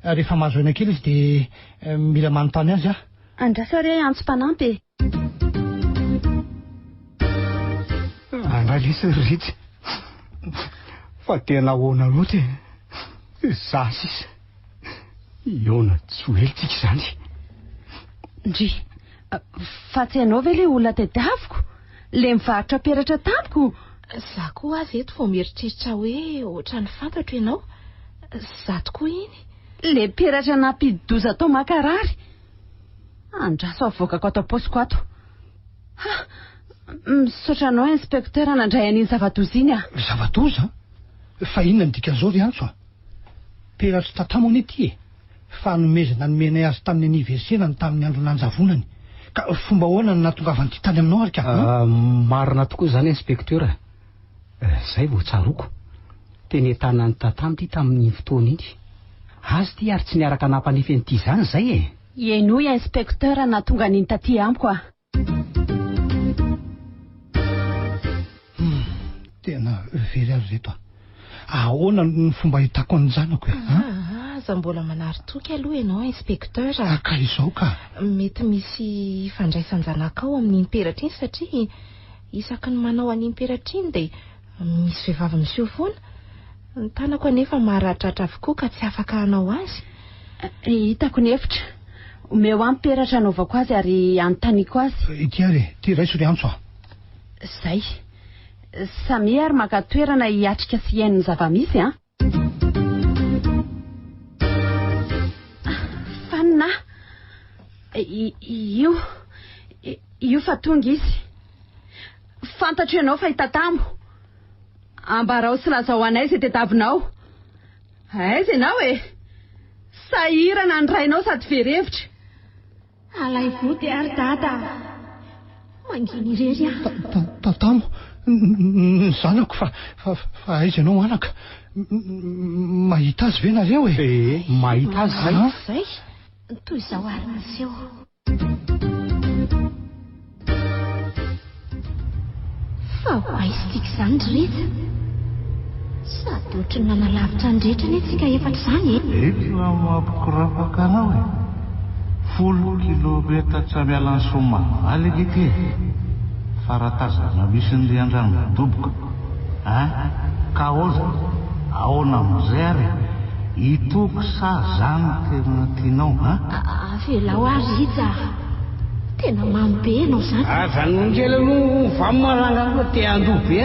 Rehefa mahazo aina kely izy dia mila manontany azy Andraso re antso mpanampy. Andralisa Ritsa. Fa tena ahoana loatra za sisa. Iona tsy ho elitsika izany. Ndry fa tsy ianao ve le olona tadiaviko le mivarotra peratra tamiko. Za koa azy eto vao mieritreritra hoe ohatrany fantatro ianao. Za tokoa iny. Le peratra nampidoza tao makarary. Andraso avoakako ato aposiko ato. Misaotra anao inspecteur nandray an'iny zava-doza iny a. Zava-doza? Fa inona ny dikan'izao ry antso a? Peratra tatamo any ety e. Fa nomezana nomenay azy tamin'ny aniversena tamin'ny andro nanjavonany. Ka fomba ahoana no nahatongavany ty tany aminao ary ka? Marina tokoa zany inspecteur. Zay vao tsaroko. Teny entana ny tatamo ty tamin'ny fotoana iny. Azy ty ary tsy niaraka nampanifeny ty zany zay e. Ienoy inspecteur nahatonga an'iny taty amiko a. Tena very azy reto a. Ahoana ny fomba hitako ny zanako e? Aza mbola manary toky aloha ianao inspecteur. Ka izao ka. Mety misy fandraisan-janakao amin'iny peratra iny satria isaky ny manao an'iny peratra iny dia misy vehivavy miseho foana. Ny tanako anefa maharatratra avokoa ka tsy afaka hanao azy. Hitako ny hevitra. Omeo ampy peratra anaovako azy ary anontaniako azy. Ity ary ty raiso ry antso a. Zay. Samy ary maka toerana hiatrika sy hiain'ny zava-misy a. Fanina. Io fa tonga izy. Fantatro ianao fa hitatamo. Ambarao sy lazao anay izay tetavinao. Aiza ianao e. Sahirana ny rainao sady verevitra. Alay vody ary dada. Manginy irery Tatamo. zanako fa aiza ianao anaka mahita azy ve nareo e? Mahita azy zay. Zay toy izao arina seho. Fa ho aisytika izany rehetra sady ohatra ny nanalavitra ny rehetra ny tsika efatra izany e. Eto mampikorapaka anao e 10 kilometa miala ny Somavaly ity faratazana misy ny andrano midoboka ka oza ahoana amin'izay ary itoko sa zany tena tianao avelao ary iza tena mamy be ianao zany. Zany mongely aloha vamarangana te andoha be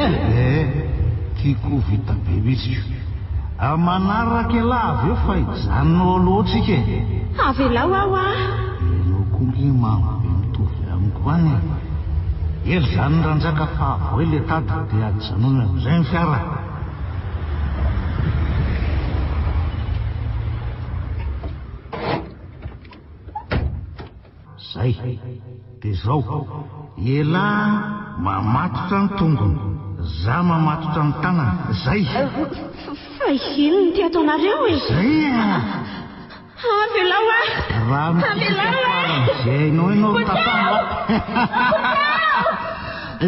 tiako vita be mihitsy manaraka ela avy eo fa ijanonao loatra ike. Avelao aho enao konge mamy be mitovy amiko any ery zany ranjaka fa avo le tady dia ajanona amin'izay ny fiara. Zay dia zao ela mamatotra ny tongony za mamatotra ny tanana zay. Fa inona ty ataonareo e? Zay avelao raha zay ianao tapana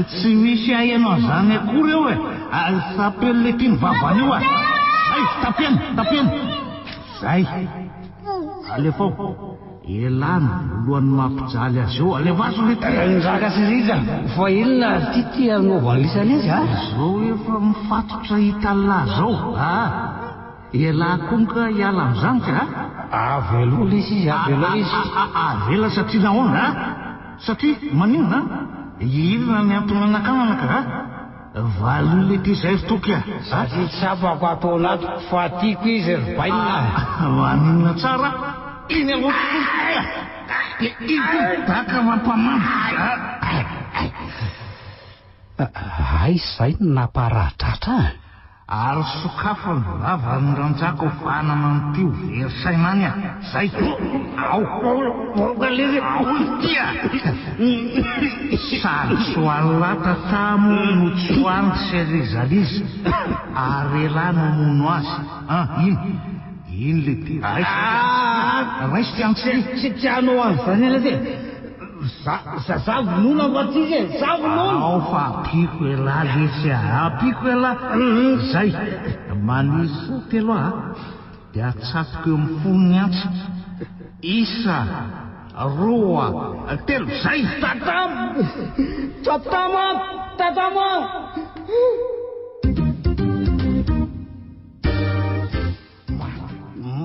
tsy misy ahianao zany akory eo e sapelyle ty ny vavany io zay tapiany zay alefao elana lohan'ny mampijaly azy eo alevaso le nzaka siriza fa inona ty anaovan'lisany azy zao efa mifatotra hitala zao ela konka hiala amin'izany ka avelo lesy izy avelo izy avela satria nahoana satria maninona irina ny antonanakana ka valole ty zay fotoka satria tsapako atao anatiko fa tiako izy vainina maninona tsara iny aloha itaka mampamamy ay zay naparadratra ary sokafany lava ny ranjaka ho fanana nytio verisainany zay aotia sady soalata tamo no tsoany serizalizy ary elana mono azy iny le ty raisy tiantsy tianao an'izany ela ty zavonona vatsy zavonona ao fa apiko ela lesy apiko ela zay manisy telo dia atsatoka eo amin'ny fonony antsy isa roa telo zay tatama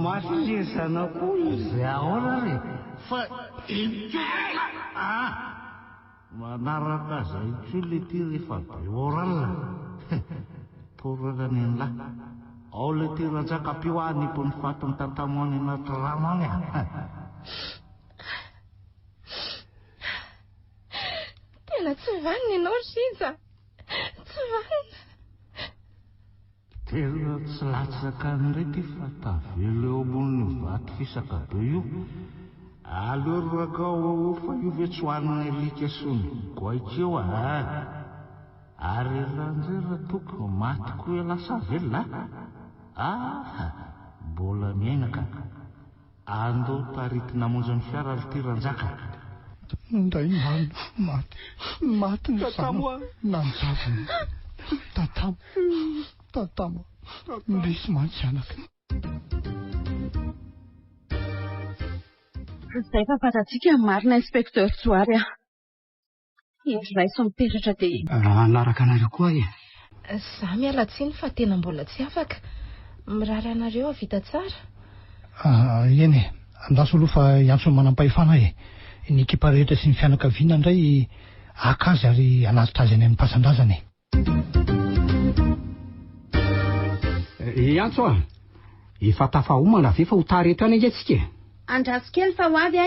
masesana koa izay ahoana re fa manaraka zay tsy le ty rehefa be oralina torana ny an'lahy ao le ty ranjaka-pio nipo ny fatony tantamoany anaty rano any tena tsy vanina ianao siza tsy vanina tena tsy latsaka an'irey ty fa tavelo eo ambony vaty fisaka be io aleo rakao fa io ve tsy hoanina elika sony goaikeo ary elan'izay raha toko matiko hoe lasa velona mbola miainaka andao taritina monja ny fiara ry ty ranjaka nday maty ny nanjavony tatamo ndesy mantsy anaka zay fa fatatsika marina inspekteur Tsoary indro raiso mipetratra dia anaraka anareo koa za miala tsiny fa tena mbola tsy afaka mirary anareo avita tsara eny andaso aloha fa iantso manam-pahefana ny ekipa rehetra sy ny fianakaviana indray akazy ary anatitra azy any amin'ny mpasan-drazany iantso efa tafahomana ve fa ho tareto any angatsika andraso kely fa ho avy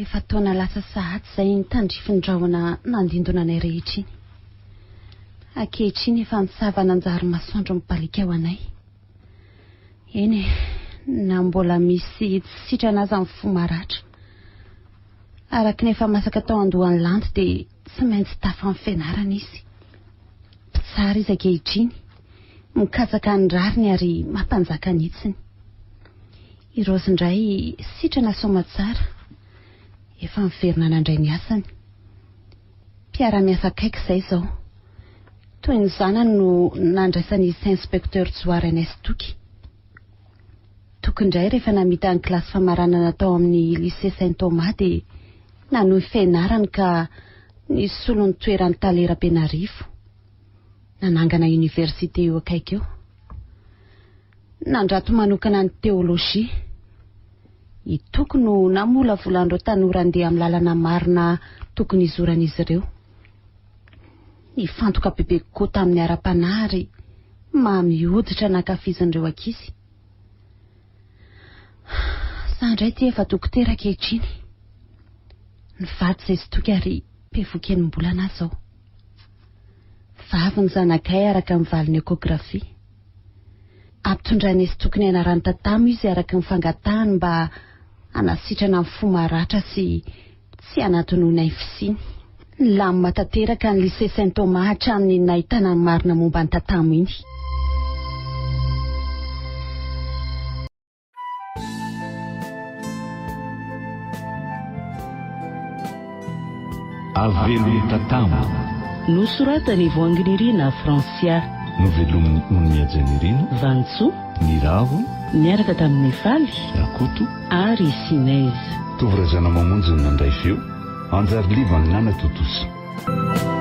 efa taona lasa sahaty zay nitandrifindraona nandindona anay rehetra iny ankehitriny efa nisavana anjary masoandro mipalika ao anay eny na mbola misy sitrana azy amin'ny fo maratra araka ny efa masaka tao andohan'ny landy dia tsy maintsy tafa amin'ny fianarana izy. Pitsara izy ankehitriny, mikajaka ny rariny ary mampanjaka ny itsiny. I Rozy indray sitrana soma tsara, efa miverina nandray ny asany. Mpiara-miasa akaiky izay izao, toy ny zanany no nandraisany inspekteur Tsoarenès Toky. Toky indray rehefa namita ny kilasy famaranana tao amin'ny lycée Saint-Thomas dia nanohy fianarany ka nisolo ny toerany Talera-Penarivo, nanangana université eo akaiky eo. Nandrato manokana ny teolojia. I Toky no namolavolan'ireo tanora andeha amin'ny lalana marina tokony izoran'izy ireo. Nifantoka bebe kokoa tamin'ny ara-panahy ary mamihoditra nankafizin'ireo ankizy. Za indray ty efa dokotera ankehitriny. Nivady izay sy Toky ary mpevoky enim-bolana zao. Vavy ny zanakay araka ny valiny ekografia. Ampitondrainy sy Toky ny anarany tatamo izy araka ny fangatahany mba anasitrana ny fo maratra sy tsy anatonoina ny fisiny. Lamima tanteraka ny lycée Saint-Thomas hatramin'ny nahitana ny marina momba ny tatamo iny. Avelom'ny tatamo nosoratany voanginirina Francia, novelomin'ny oniajanirina Vantso, ny ravo niaraka tamin'ny faly akoto ary Sinaise. Tovorazana mamonjy ny nandray feo anjary liva ny nana totosa.